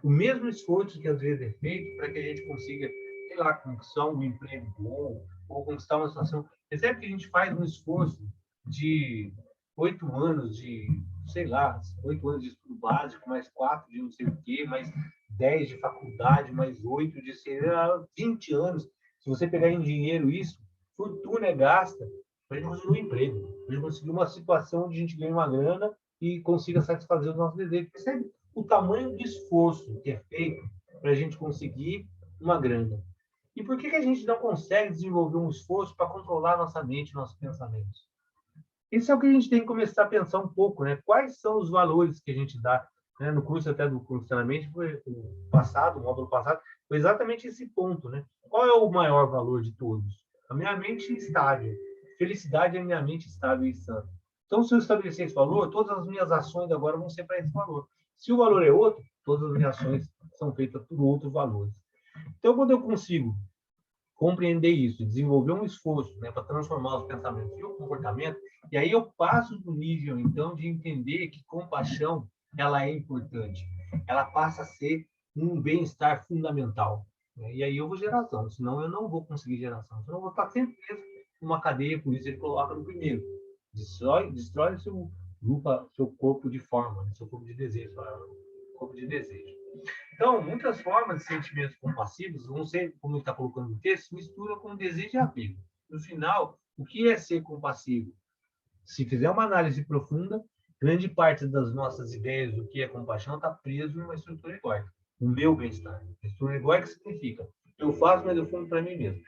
O mesmo esforço que às vezes é feito para que a gente consiga, sei lá, conquistar um emprego bom, ou conquistar uma situação. Percebe que a gente faz um esforço de 8 anos de, sei lá, 8 anos de estudo básico, mais 4 de não sei o quê, mais 10 de faculdade, mais 8 de, sei lá, 20 anos. Se você pegar em dinheiro isso, fortuna é gasta para a gente conseguir um emprego, para a gente conseguir uma situação onde a gente ganhe uma grana e consiga satisfazer os nossos desejos. Percebe o tamanho de esforço que é feito para a gente conseguir uma grana? E por que a gente não consegue desenvolver um esforço para controlar nossa mente, nossos pensamentos? Isso é o que a gente tem que começar a pensar um pouco, né? Quais são os valores que a gente dá, né? No curso até do funcionamento, foi o passado, o módulo passado, foi exatamente esse ponto, né? Qual é o maior valor de todos? A minha mente estável. Felicidade é a minha mente estável e sã. Então, se eu estabelecer esse valor, todas as minhas ações agora vão ser para esse valor. Se o valor é outro, todas as minhas ações são feitas por outros valores. Então, quando eu consigo compreender isso, desenvolver um esforço, né, para transformar os pensamentos e o comportamento, e aí eu passo do nível, então, de entender que compaixão, ela é importante. Ela passa a ser um bem-estar fundamental. Né? E aí eu vou gerar ação, senão eu não vou conseguir geração. Senão eu vou estar sempre preso numa cadeia, por isso ele coloca no primeiro. Destrói seu corpo de forma, seu corpo de desejo, corpo de desejo. Então, muitas formas de sentimentos compassivos, não sei como ele está colocando no texto, mistura com desejo e apego. No final, o que é ser compassivo? Se fizer uma análise profunda, grande parte das nossas ideias do que é compaixão está preso numa estrutura egóica. O meu bem-estar. A estrutura egóica significa eu faço, mas eu fundo para mim mesmo.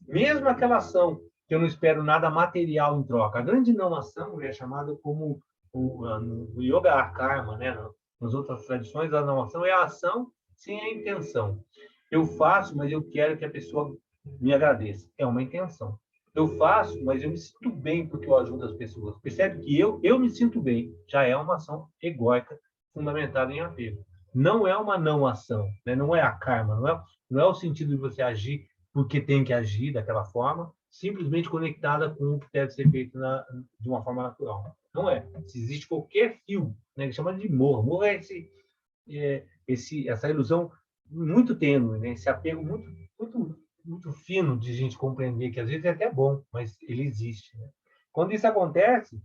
Mesmo aquela ação que eu não espero nada material em troca. A grande não ação é chamada como no yoga a karma, né? Nas outras tradições, a não ação é a ação sem a intenção. Eu faço, mas eu quero que a pessoa me agradeça. É uma intenção. Eu faço, mas eu me sinto bem porque eu ajudo as pessoas. Percebe que eu me sinto bem, já é uma ação egóica fundamentada em apego. Não é uma não ação, né? Não é a karma, não é o sentido de você agir porque tem que agir daquela forma, simplesmente conectada com o que deve ser feito de uma forma natural. Não é. Se existe qualquer fio, né, que chama de morra. Morra é essa ilusão muito tênue, né? Esse apego muito fino de a gente compreender que às vezes é até bom, mas ele existe. Né? Quando isso acontece,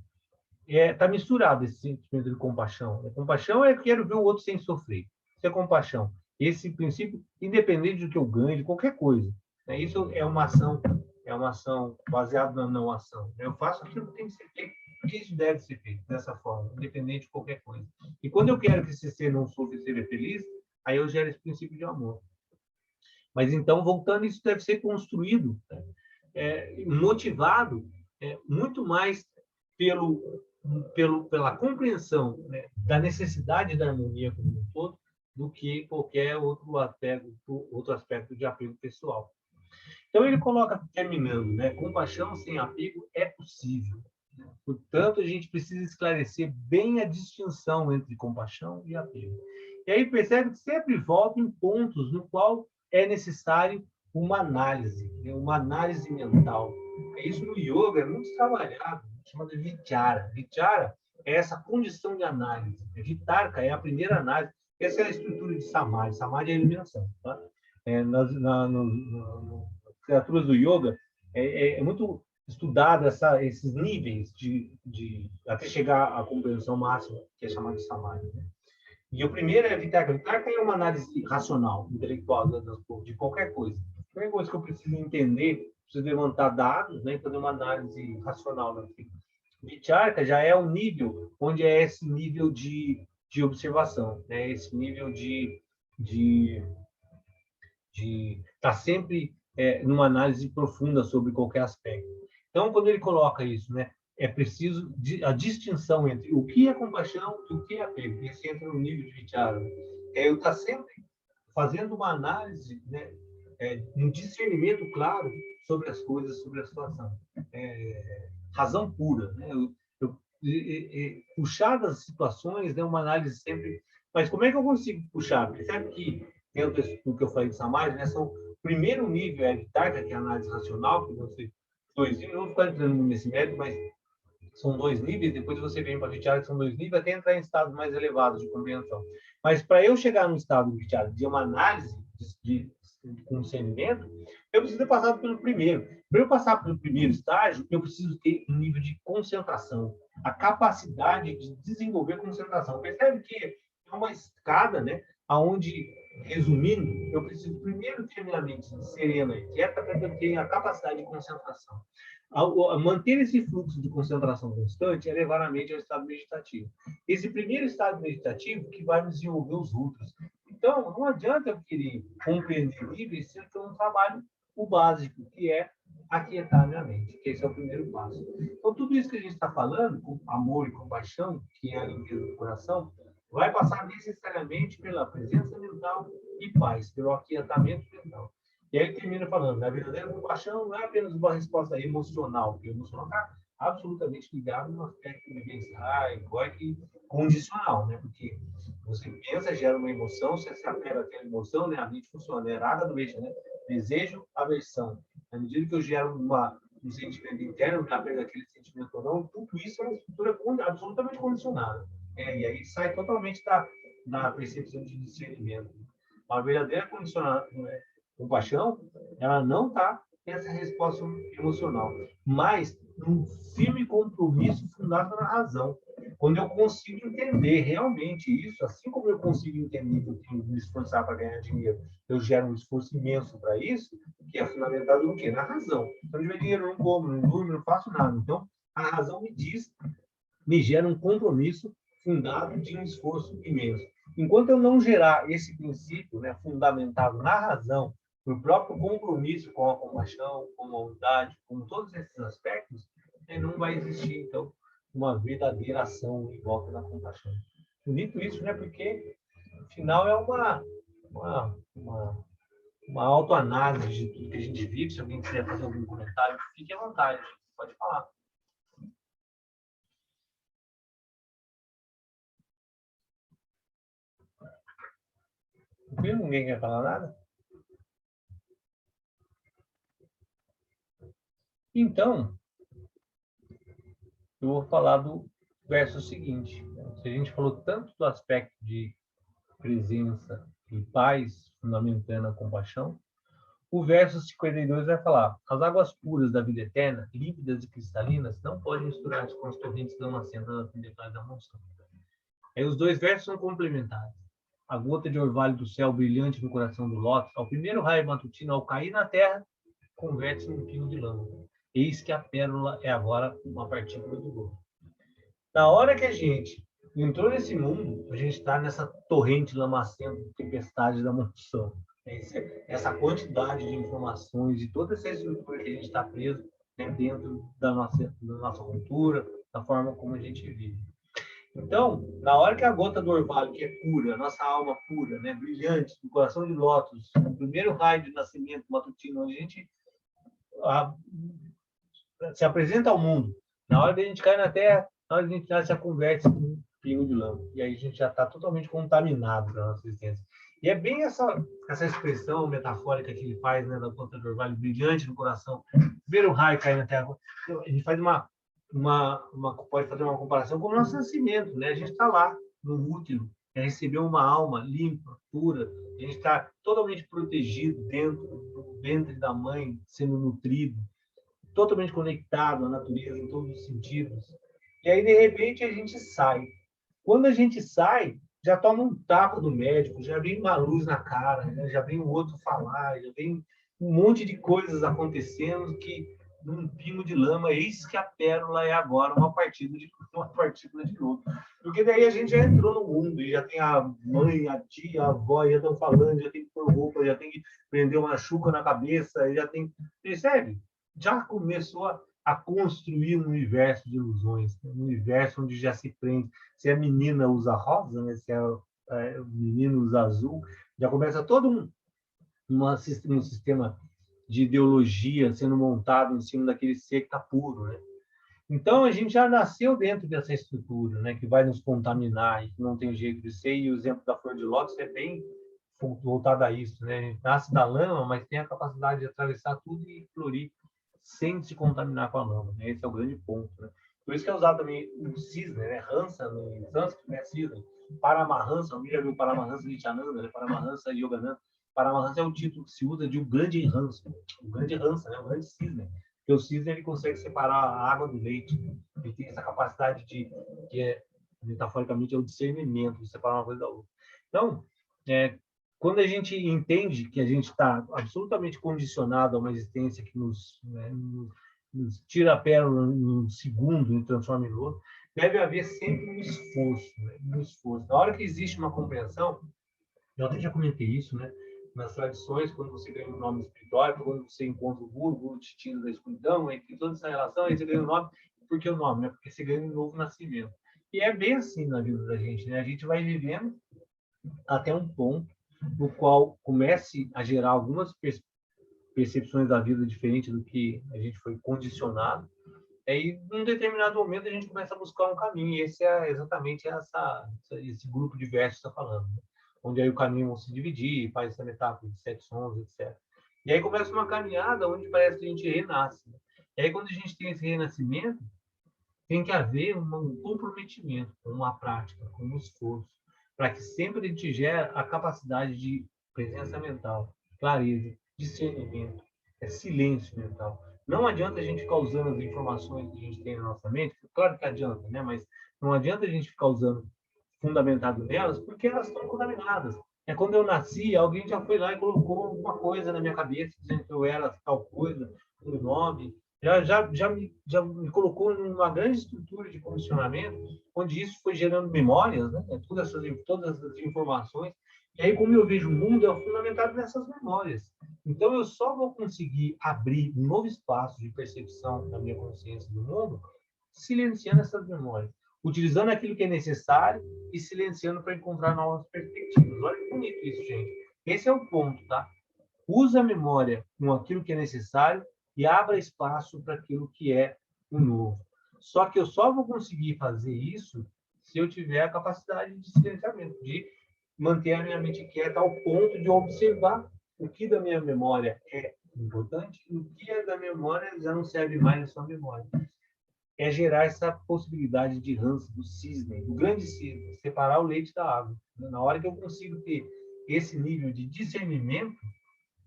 está misturado esse sentimento de compaixão. A compaixão é quero ver o outro sem sofrer. Isso é compaixão. Esse princípio, independente do que eu ganhe, de qualquer coisa. Né? Isso é uma ação baseada na não ação. Eu faço aquilo que tem que ser feito, porque isso deve ser feito dessa forma, independente de qualquer coisa. E quando eu quero que esse ser não sofra e seja feliz, aí eu gero esse princípio de amor. Mas então, voltando, isso deve ser construído, né? Motivado muito mais pela compreensão, né, da necessidade da harmonia como um todo, do que qualquer outro aspecto de apego pessoal. Então, ele coloca, terminando, né, compaixão sem apego é possível. Portanto, a gente precisa esclarecer bem a distinção entre compaixão e apego. E aí percebe que sempre volta em pontos no qual é necessário uma análise, né? Uma análise mental. Isso no yoga é muito trabalhado, chamado vichara. Vichara é essa condição de análise. Vitarka é a primeira análise. Essa é a estrutura de samadhi. Samadhi é a iluminação. Tá? criaturas do yoga, é muito estudado esses níveis até chegar à compreensão máxima, que é chamada de samadhi, né? E o primeiro é Vitarka. Vitarka é uma análise racional, intelectual de qualquer coisa. A primeira coisa que eu preciso entender, preciso levantar dados, né, e fazer uma análise racional daquilo. Vitarka já é um nível onde é esse nível de observação, né, esse nível de estar sempre numa análise profunda sobre qualquer aspecto. Então, quando ele coloca isso, né, é preciso a distinção entre o que é compaixão e o que é apego. Esse entra no nível de vichara. Eu estar sempre fazendo uma análise, né, um discernimento claro sobre as coisas, sobre a situação. Razão pura. Né? Puxar das situações, né, uma análise sempre... Mas como é que eu consigo puxar? Percebe que dentro do que eu falei de Samadhi, né, são, o primeiro nível é Vitarka, que é a análise racional, que você, dois níveis, não vou ficar entrando nesse método, mas são dois níveis, depois você vem para Vichara, que são dois níveis, até entrar em estados mais elevados de compreensão. Mas para eu chegar no estado de Vichara, de uma análise de discernimento, eu preciso passar pelo primeiro. Para eu passar pelo primeiro estágio, eu preciso ter um nível de concentração, a capacidade de desenvolver concentração. Percebe que é uma escada, né, aonde, resumindo, eu preciso primeiro ter minha mente serena e quieta para que eu tenha a capacidade de concentração. Manter esse fluxo de concentração constante é levar a mente ao estado meditativo. Esse primeiro estado meditativo que vai desenvolver os outros. Então, não adianta eu querer compreender níveis se eu não trabalho o básico, que é aquietar a minha mente, que esse é o primeiro passo. Então, tudo isso que a gente está falando, com amor e compaixão, que é a limpeza do coração, vai passar necessariamente pela presença mental e paz, pelo aquietamento mental. E aí ele termina falando, a verdadeira compaixão não é apenas uma resposta emocional, porque o emocional está absolutamente ligado no aspecto vivencial, egóico e condicional, né? Porque você pensa, gera uma emoção, você se apega àquela emoção, né? A mente funciona, é raga do eixo, né? Desejo, aversão. À medida que eu gero um sentimento interno, me apego àquele sentimento ou não, tudo isso é uma estrutura absolutamente condicionada. E aí sai totalmente da percepção de discernimento. A verdadeira compaixão, ela não está nessa resposta emocional, mas num firme compromisso fundado na razão. Quando eu consigo entender realmente isso, assim como eu consigo entender que eu tenho que me esforçar para ganhar dinheiro, eu gero um esforço imenso para isso, que é fundamentado no quê? Na razão. Se eu não tiver dinheiro, eu não como, não durmo, não faço nada. Então, a razão me gera um compromisso fundado de um esforço imenso. Enquanto eu não gerar esse princípio, né, fundamentado na razão, no próprio compromisso com a compaixão, com a unidade, com todos esses aspectos, não vai existir, então, uma verdadeira ação em volta da compaixão. Bonito isso, né? Porque, no final, é uma autoanálise de tudo que a gente vive. Se alguém quiser fazer algum comentário, fique à vontade, pode falar. Ninguém quer falar nada? Então, eu vou falar do verso seguinte. Se a gente falou tanto do aspecto de presença e paz, fundamentando a compaixão, o verso 52 vai falar: as águas puras da vida eterna, límpidas e cristalinas, não podem misturar com as torrentes lamacentas detrás da monção. Aí os dois versos são complementares. A gota de orvalho do céu brilhante no coração do lótus, ao primeiro raio matutino, ao cair na terra, converte-se num pingo de lama. Eis que a pérola é agora uma partícula do ouro. Na hora que a gente entrou nesse mundo, a gente está nessa torrente lamacenta, tempestade da monção. Essa quantidade de informações e toda essa estrutura que a gente está preso, né, dentro da nossa cultura, da forma como a gente vive. Então, na hora que a gota do orvalho, que é pura, a nossa alma pura, né, brilhante, do coração de lótus, o primeiro raio de nascimento matutino, onde a gente se apresenta ao mundo, na hora que a gente cai na terra, na hora que a gente nasce, a converte com um pingo de lama. E aí a gente já está totalmente contaminado da nossa existência. E é bem essa expressão metafórica que ele faz, né, da gota do orvalho brilhante no coração, ver o raio cair na terra. A gente faz pode fazer uma comparação com o nosso nascimento, né? A gente está lá no útero, é receber uma alma limpa, pura, a gente está totalmente protegido dentro do ventre da mãe, sendo nutrido, totalmente conectado à natureza em todos os sentidos. E aí, de repente, a gente sai. Quando a gente sai, já toma um tapa do médico, já vem uma luz na cara, né? Já vem o outro falar, já vem um monte de coisas acontecendo que, num pingo de lama, eis que a pérola é agora uma partícula de ouro. Porque daí a gente já entrou no mundo e já tem a mãe, a tia, a avó, já estão falando, já tem que pôr roupa, já tem que prender uma chuca na cabeça, já tem... Percebe? Já começou a construir um universo de ilusões, um universo onde já se prende. Se a menina usa rosa, né? Se o menino usa azul, já começa todo um sistema de ideologia sendo montado em cima daquele ser que está puro, né? Então, a gente já nasceu dentro dessa estrutura, né, que vai nos contaminar e que não tem jeito de ser. E o exemplo da flor de lótus é bem voltado a isso, né? A gente nasce da lama, mas tem a capacidade de atravessar tudo e florir sem se contaminar com a lama, né? Esse é o grande ponto, né? Por isso que é usado também o cisne, né? Hansa, no sânscrito, né? Cisne. Paramahansa, alguém já viu Paramahansa Nityananda, né? Paramahansa Yogananda. Paramahansa é o título que se usa de o grande Hansa, o grande Hansa, né? O grande cisne. Porque o cisne ele consegue separar a água do leite. Ele tem essa capacidade que é, metaforicamente, é o discernimento, de separar uma coisa da outra. Então, quando a gente entende que a gente está absolutamente condicionado a uma existência que nos tira a pérola em um segundo e transforma em outro, deve haver sempre um esforço, né? Um esforço. Na hora que existe uma compreensão, eu até já comentei isso, né? Nas tradições, quando você ganha um nome espiritual, quando você encontra o guru te tira da escuridão, entre toda essa relação, aí você ganha um nome. Por que o nome? Né? Porque você ganha um novo nascimento. E é bem assim na vida da gente, né? A gente vai vivendo até um ponto no qual comece a gerar algumas percepções da vida diferentes do que a gente foi condicionado. Aí, em um determinado momento, a gente começa a buscar um caminho. E esse é exatamente esse grupo de versos que está falando, né? Onde aí o caminho vai se dividir, faz essa metáfora de 7 sons, etc. E aí começa uma caminhada onde parece que a gente renasce, né? E aí, quando a gente tem esse renascimento, tem que haver um comprometimento com uma prática, com um esforço, para que sempre a gente gere a capacidade de presença mental, clareza, discernimento, silêncio mental. Não adianta a gente ficar usando as informações que a gente tem na nossa mente, claro que adianta, né? Mas não adianta a gente ficar usando fundamentado nelas, porque elas estão contaminadas. É quando eu nasci, alguém já foi lá e colocou alguma coisa na minha cabeça, dizendo que eu era tal coisa, um nome, já me colocou numa grande estrutura de condicionamento, onde isso foi gerando memórias, né? Todas essas informações. E aí, como eu vejo o mundo, é fundamentado nessas memórias. Então, eu só vou conseguir abrir um novo espaço de percepção da minha consciência do mundo silenciando essas memórias, utilizando aquilo que é necessário e silenciando para encontrar novas perspectivas. Olha que bonito isso, gente. Esse é o ponto, tá? Usa a memória com aquilo que é necessário e abra espaço para aquilo que é o novo. Só que eu só vou conseguir fazer isso se eu tiver a capacidade de silenciamento, de manter a minha mente quieta ao ponto de observar o que da minha memória é importante e o que é da memória já não serve mais na sua memória. É gerar essa possibilidade de ranço do cisne, do grande cisne, separar o leite da água. Na hora que eu consigo ter esse nível de discernimento,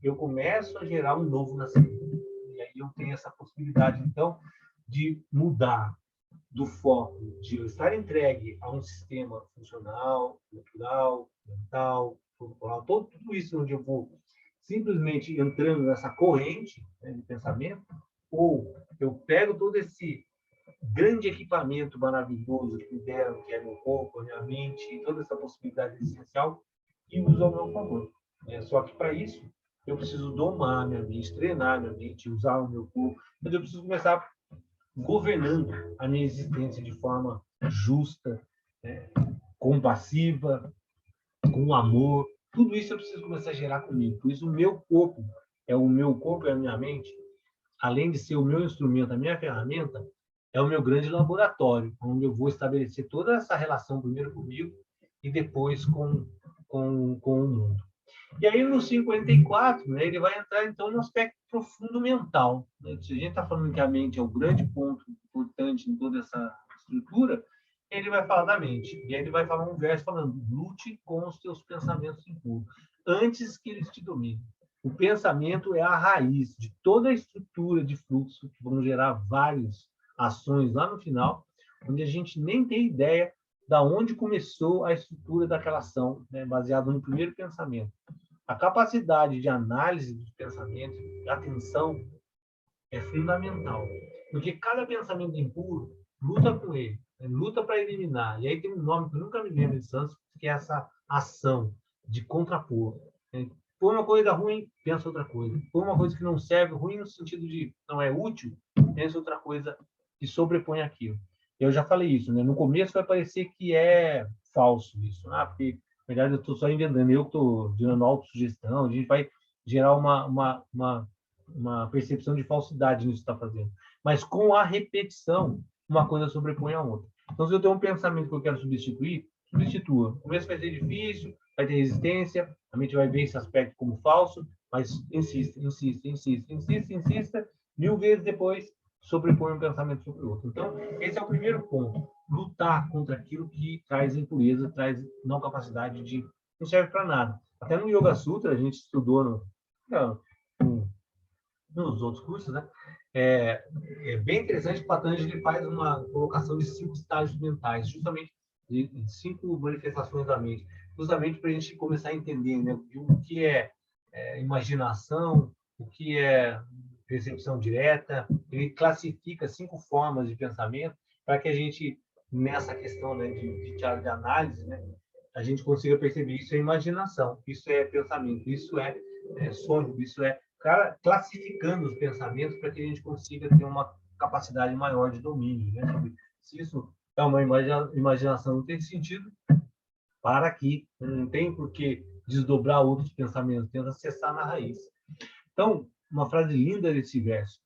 eu começo a gerar um novo nascimento. E aí eu tenho essa possibilidade, então, de mudar do foco de eu estar entregue a um sistema funcional, cultural, mental, corporal, tudo isso onde eu vou simplesmente entrando nessa corrente, né, de pensamento, ou eu pego todo esse grande equipamento maravilhoso que me deram, que é meu corpo, a minha mente, e toda essa possibilidade essencial, e uso ao meu favor. Só que para isso, eu preciso domar a minha mente, treinar a minha mente, usar o meu corpo, mas eu preciso começar governando a minha existência de forma justa, né, compassiva, com amor. Tudo isso eu preciso começar a gerar comigo. Por isso, o meu corpo é a minha mente, além de ser o meu instrumento, a minha ferramenta, é o meu grande laboratório, onde eu vou estabelecer toda essa relação primeiro comigo e depois com o mundo. E aí, no 54, né, ele vai entrar, então, no aspecto profundo mental. Né? Se a gente está falando que a mente é o grande ponto importante em toda essa estrutura, Ele vai falar da mente. E aí ele vai falar um verso falando: lute com os teus pensamentos impuros, antes que eles te dominem. O pensamento é a raiz de toda a estrutura de fluxo que vão gerar várias ações lá no final, onde a gente nem tem ideia da onde começou a estrutura daquela ação, né, baseado no primeiro pensamento. A capacidade de análise dos pensamentos, de atenção, é fundamental, porque cada pensamento impuro luta com ele, né? Luta para eliminar. E aí tem um nome que eu nunca me lembro de Santos, que é essa ação de contrapor. Né? Por uma coisa ruim, pensa outra coisa. Por uma coisa que não serve, ruim no sentido de não é útil, pensa outra coisa que sobrepõe aquilo. Eu já falei isso, né? No começo vai parecer que é falso isso, porque na verdade eu estou só inventando, eu estou gerando autossugestão, a gente vai gerar uma percepção de falsidade nisso que está fazendo. Mas com a repetição, uma coisa sobrepõe a outra. Então, se eu tenho um pensamento que eu quero substituir, substitua. No começo vai ser difícil, vai ter resistência, a mente vai ver esse aspecto como falso, mas insista, insista, insista, insista, insista, 1000 vezes depois sobrepõe um pensamento sobre o outro. Então, esse é o primeiro ponto. Lutar contra aquilo que traz impureza, traz não capacidade de... não serve para nada. Até no Yoga Sutra, a gente estudou nos outros cursos, né? É bem interessante que o Patanjali faz uma colocação de 5 estágios mentais, justamente de 5 manifestações da mente, justamente para a gente começar a entender, né, o que é imaginação, o que é percepção direta. Ele classifica 5 formas de pensamento para que a gente, nessa questão, né, de análise, né, a gente consiga perceber isso é imaginação, isso é pensamento, isso é sonho, isso é classificando os pensamentos para que a gente consiga ter uma capacidade maior de domínio, né? Se isso é uma imaginação, não tem sentido, para aqui, não tem por que desdobrar outros pensamentos, tenta acessar na raiz. Então, uma frase linda desse verso: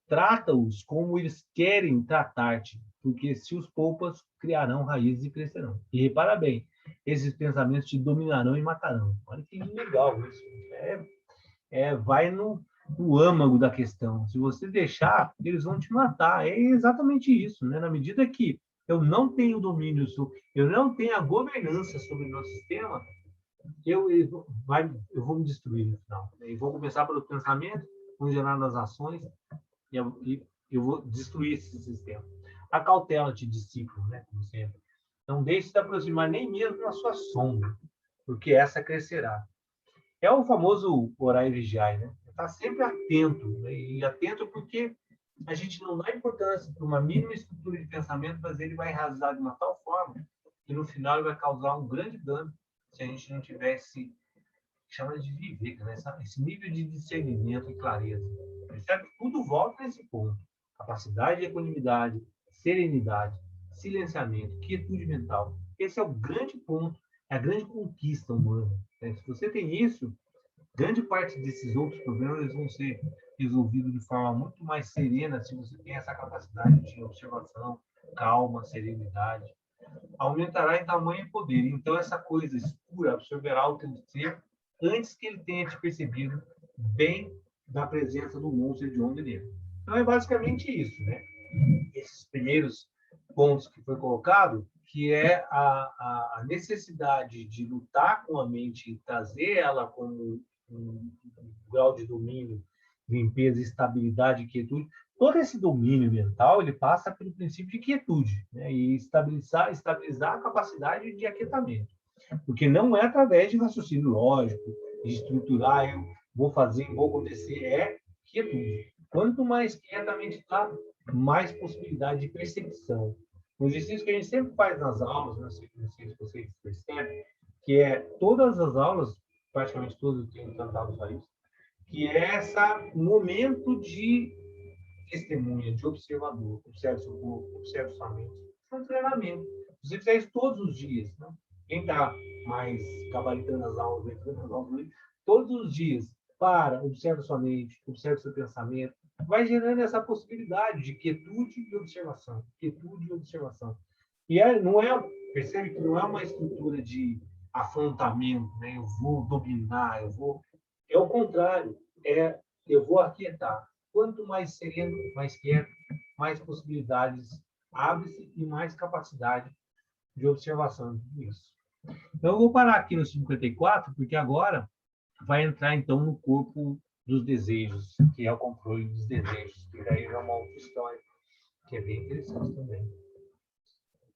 trata-os como eles querem tratar-te, porque se os poupas, criarão raízes e crescerão. E repara bem, esses pensamentos te dominarão e matarão. Olha que legal isso. Vai no âmago da questão. Se você deixar, eles vão te matar. É exatamente isso, né? Na medida que eu não tenho domínio, eu não tenho a governança sobre o meu sistema, eu vou me destruir no final. E vou começar pelo pensamento, vou gerar nas ações, eu vou destruir esse sistema. A cautela te discípulo, né? Como sempre. Não deixe de aproximar nem mesmo na sua sombra, porque essa crescerá. É o famoso orar e vigiar, né? Estar sempre atento, né? E atento porque a gente não dá importância para uma mínima estrutura de pensamento, mas ele vai enraizar de uma tal forma que no final ele vai causar um grande dano se a gente não tivesse, chama de viver, né? Esse nível de discernimento e clareza. Percebe? Tudo volta nesse ponto. Capacidade de equanimidade, serenidade, silenciamento, quietude mental. Esse é o grande ponto, é a grande conquista humana. Né? Se você tem isso, grande parte desses outros problemas vão ser resolvidos de forma muito mais serena se você tem essa capacidade de observação, calma, serenidade. Aumentará em tamanho e poder. Então, essa coisa escura absorverá o teu ser antes que ele tenha te percebido bem da presença do monstro de onde ele é. Então, é basicamente isso, né? Esses primeiros pontos que foi colocado, que é a necessidade de lutar com a mente e trazer ela como um grau de domínio, limpeza, estabilidade e quietude. Todo esse domínio mental ele passa pelo princípio de quietude, né? E estabilizar a capacidade de aquietamento. Porque não é através de raciocínio lógico, de estruturar, eu vou fazer, vou acontecer, é quietude. Quanto mais quietamente está, mais possibilidade de percepção. Um exercício que a gente sempre faz nas aulas, não sei se vocês percebem, que é todas as aulas, praticamente todas eu tenho tentado usar isso, que é esse momento de testemunha, de observador. Observe seu corpo, observe sua mente. É um treinamento. Você fizer isso todos os dias. Né? Quem está mais gabaritando as aulas, todos os dias, observa sua mente, observe seu pensamento, vai gerando essa possibilidade de quietude e observação. Quietude e observação. E percebe que não é uma estrutura de afrontamento, né? Eu vou dominar, É o contrário, eu vou aquietar. Quanto mais sereno, mais quieto, mais possibilidades abre-se e mais capacidade de observação de tudo isso. Então, eu vou parar aqui no 54, porque agora vai entrar, então, no corpo dos desejos, que é o controle dos desejos, que daí é uma outra história, que é bem interessante também.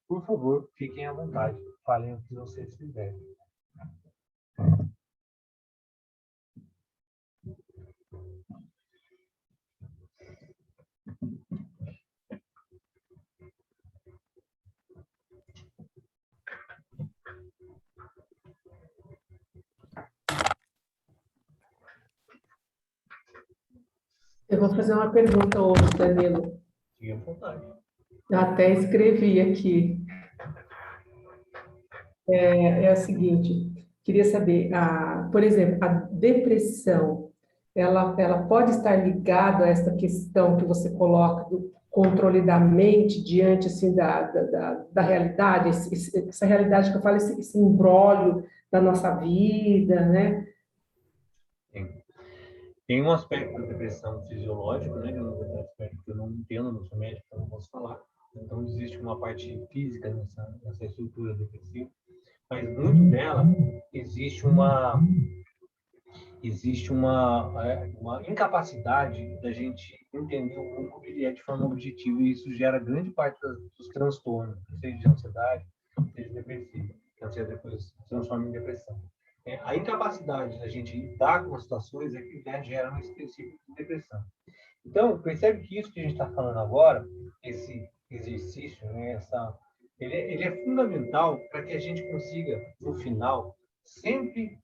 Por favor, fiquem à vontade, falem o que vocês quiserem. Eu vou fazer uma pergunta hoje, Danilo. Fiquem à vontade. Eu até escrevi aqui. É o seguinte, queria saber, por exemplo, a depressão, ela pode estar ligada a essa questão que você coloca do controle da mente diante assim, da realidade, essa realidade que eu falo, esse imbróglio da nossa vida, né? Tem um aspecto da depressão fisiológico, né? Que é um aspecto que eu não entendo, não sou médico, então não posso falar. Então, existe uma parte física nessa estrutura depressiva, mas muito dela existe uma incapacidade da gente entender o mundo como ele é de forma objetiva, e isso gera grande parte dos transtornos, seja de ansiedade, seja depressiva. A ansiedade depois se transforma em depressão. A incapacidade da gente lidar com as situações é que gera esse princípio de depressão. Então, percebe que isso que a gente está falando agora, esse exercício, né, ele é fundamental para que a gente consiga, no final, sempre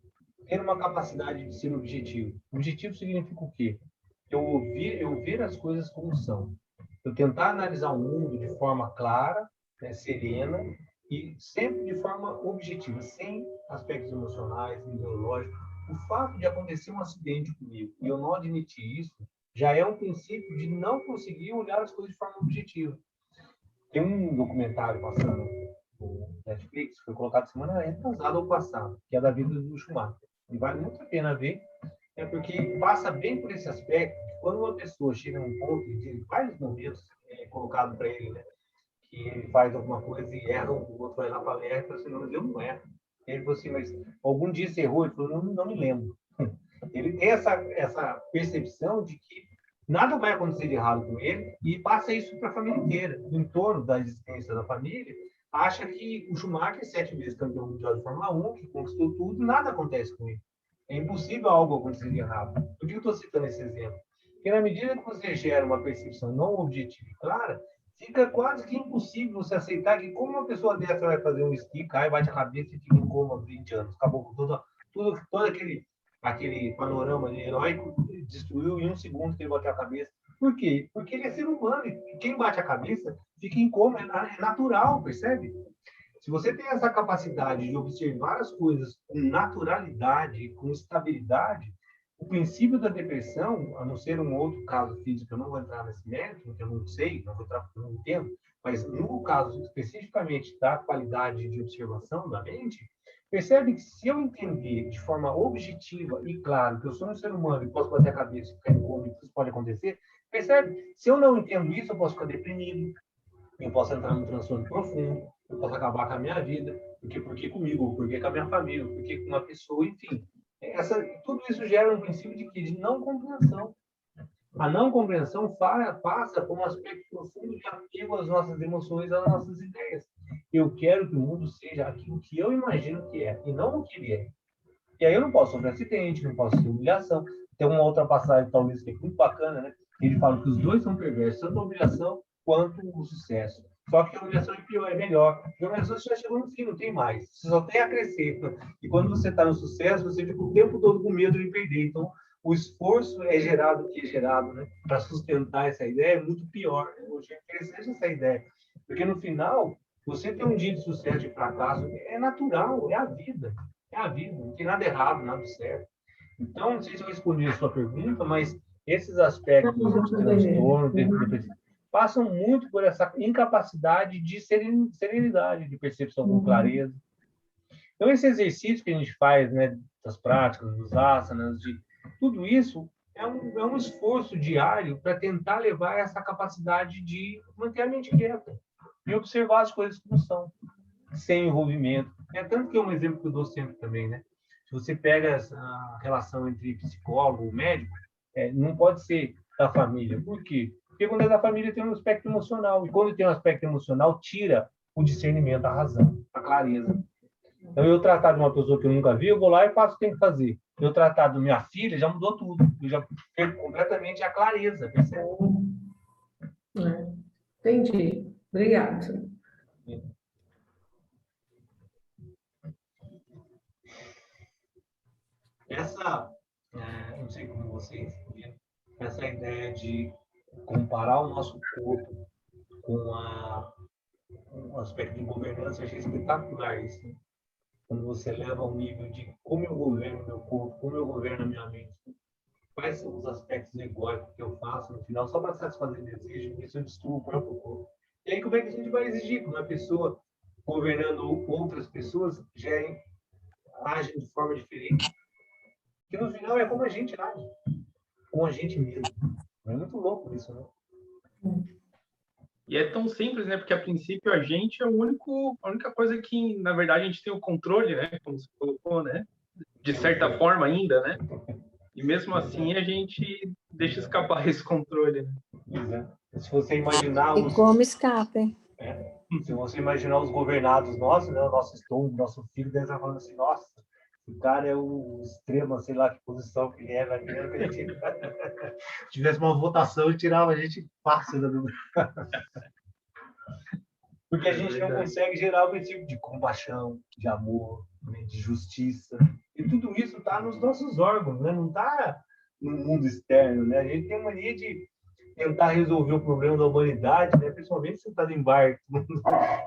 ter uma capacidade de ser objetivo. Objetivo significa o quê? Eu ver as coisas como são. Eu tentar analisar o mundo de forma clara, né, serena, e sempre de forma objetiva, sem aspectos emocionais, ideológicos. O fato de acontecer um acidente comigo e eu não admitir isso, já é um princípio de não conseguir olhar as coisas de forma objetiva. Tem um documentário passando no Netflix, foi colocado semana retrasada ou passada, que é da vida do Schumacher. E vale muito a pena ver, porque passa bem por esse aspecto, que quando uma pessoa chega a um ponto, de vários momentos colocado para ele, né, que ele faz alguma coisa e erra, o outro vai lá para alerta e fala assim, não, mas eu não erro. Ele falou assim, mas algum dia você errou? Ele falou, não me lembro. Ele tem essa percepção de que nada vai acontecer de errado com ele e passa isso para a família inteira. No entorno da existência da família, acha que o Schumacher, 7 vezes campeão mundial de Fórmula 1, que conquistou tudo, nada acontece com ele. É impossível algo acontecer de errado. Por que eu estou citando esse exemplo? Porque na medida que você gera uma percepção não objetiva e clara, fica quase que impossível você aceitar que como uma pessoa dessa vai fazer um esqui, cai, bate a cabeça e fica em coma 20 anos. Acabou com todo aquele panorama heróico, destruiu em um segundo que ele bateu a cabeça. Por quê? Porque ele é ser humano e quem bate a cabeça fica em coma, é natural, percebe? Se você tem essa capacidade de observar as coisas com naturalidade, com estabilidade, o princípio da depressão, a não ser um outro caso físico, eu não vou entrar nesse mérito, porque eu não sei, não entendo, mas no caso especificamente da qualidade de observação da mente, percebe que se eu entender de forma objetiva e clara que eu sou um ser humano e posso bater a cabeça e ficar em coma, isso pode acontecer, percebe? Se eu não entendo isso, eu posso ficar deprimido, eu posso entrar num transtorno profundo, eu posso acabar com a minha vida, porque comigo, porque com a minha família, porque com uma pessoa, enfim. Tudo isso gera um princípio de quê? De não compreensão. A não compreensão passa por um aspecto profundo de apego às nossas emoções, às nossas ideias. Eu quero que o mundo seja aquilo que eu imagino que é, e não o que ele é. E aí eu não posso sofrer acidente, não posso ter humilhação. Tem uma outra passagem, talvez, que é muito bacana, né? Ele fala que os dois são perversos, tanto a humilhação quanto o sucesso. Só que a humilhação é pior, é melhor. Porque a humilhação você já chegou no fim, não tem mais. Você só tem a crescer. E quando você está no sucesso, você fica o tempo todo com medo de perder. Então, o esforço é gerado, que é gerado, né? Para sustentar essa ideia é muito pior. Hoje é interessante essa ideia. Porque no final, você ter um dia de sucesso e de fracasso é natural, é a vida. É a vida, não tem nada errado, nada certo. Então, não sei se eu respondi a sua pergunta, mas esses aspectos de transtorno, passam muito por essa incapacidade de serenidade, de percepção com clareza. Então, esse exercício que a gente faz, né, das práticas, dos asanas, de tudo isso, é um esforço diário para tentar levar essa capacidade de manter a mente quieta e observar as coisas como são. sem envolvimento. É tanto que é um exemplo que eu dou sempre também, né? Se você pega a relação entre psicólogo e médico, não pode ser da família. Por quê? Porque quando é da família tem um aspecto emocional. E quando tem um aspecto emocional, tira o discernimento, a razão, a clareza. Então, eu tratar de uma pessoa que eu nunca vi, eu vou lá e faço o que tem que fazer. Eu tratar da minha filha, já mudou tudo. Eu já perco completamente a clareza, percebe? Entendi. Obrigada. Essa, não sei como vocês viram, essa ideia de comparar o nosso corpo com um aspecto de governança, eu achei espetacular isso. Né? Quando você leva ao nível de como eu governo meu corpo, como eu governo a minha mente, quais são os aspectos egóicos que eu faço no final, só para satisfazer desejo, isso eu destruo o próprio corpo. E aí, como é que a gente vai exigir que uma pessoa governando outras pessoas já age de forma diferente? Que no final é como a gente age, com a gente mesmo. É muito louco isso, né? E é tão simples, né? Porque a princípio a gente é a única coisa que, na verdade, a gente tem o controle, né? Como você colocou, né? De certa forma ainda, né? E mesmo assim a gente deixa escapar esse controle. Né? Se você imaginar E como escapa, hein? Se você imaginar os governados nossos, né? O nosso estômago, nosso filho deve estar falando assim, nossa, o cara é o extremo, sei lá que posição que ele é, vai querendo que a gente tivesse uma votação e tirava a gente fácil da dúvida. Porque a gente não consegue gerar o princípio de compaixão, de amor, né, de justiça. E tudo isso está nos nossos órgãos, né? Não está no mundo externo. Né? A gente tem mania de tentar resolver o problema da humanidade, né? Principalmente se você está em barco,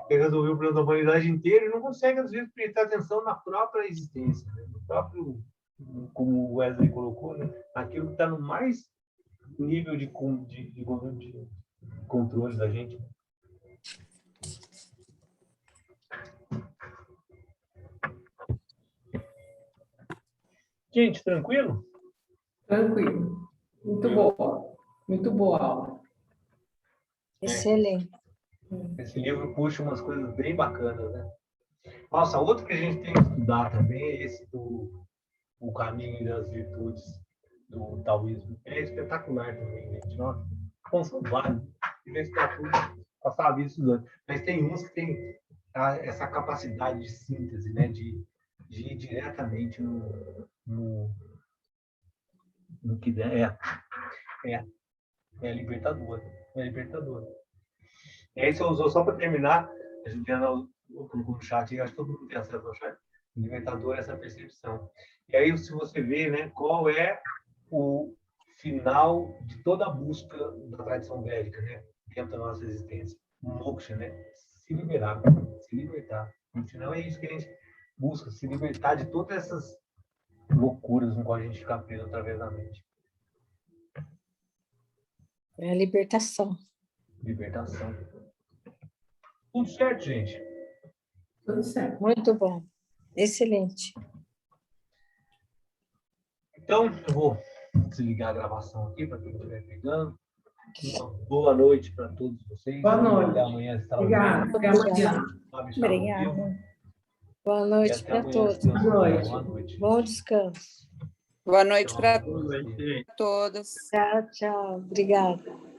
quer resolver o problema da humanidade inteira e não consegue, às vezes, prestar atenção na própria existência, né? No próprio, como o Wesley colocou, né? Aquilo que está no mais nível de controle da gente. Gente, tranquilo? Tranquilo. Muito boa. Muito boa a aula. Excelente. Esse livro puxa umas coisas bem bacanas, né? Nossa, outro que a gente tem que estudar também é esse do O Caminho das Virtudes, do taoísmo. É espetacular também, gente. Nossa, são vários. Devia estudar tudo, passar a vida estudando. Mas tem uns que tem essa capacidade de síntese, né? De ir diretamente no que der. É libertador. É libertador. E aí você usou só para terminar, a Juliana colocou no chat, e acho que todo mundo tem acesso ao chat, libertador essa percepção. E aí, se você vê, né, qual é o final de toda a busca da tradição védica, né, dentro da nossa existência. Moksha, né? Se liberar, se libertar. No final é isso que a gente busca, se libertar de todas essas loucuras no qual a gente fica preso através da mente. É a libertação. Libertação. Tudo certo, gente? Tudo certo. Muito bom. Excelente. Então, eu vou desligar a gravação aqui para quem estiver pegando. Uma boa noite para todos vocês. Boa noite. Até amanhã. Obrigada. Até amanhã. Obrigada. Boa noite para todos. Boa noite. Boa noite. Bom descanso. Boa noite para Boa noite. todos. Tchau, tchau. Obrigada.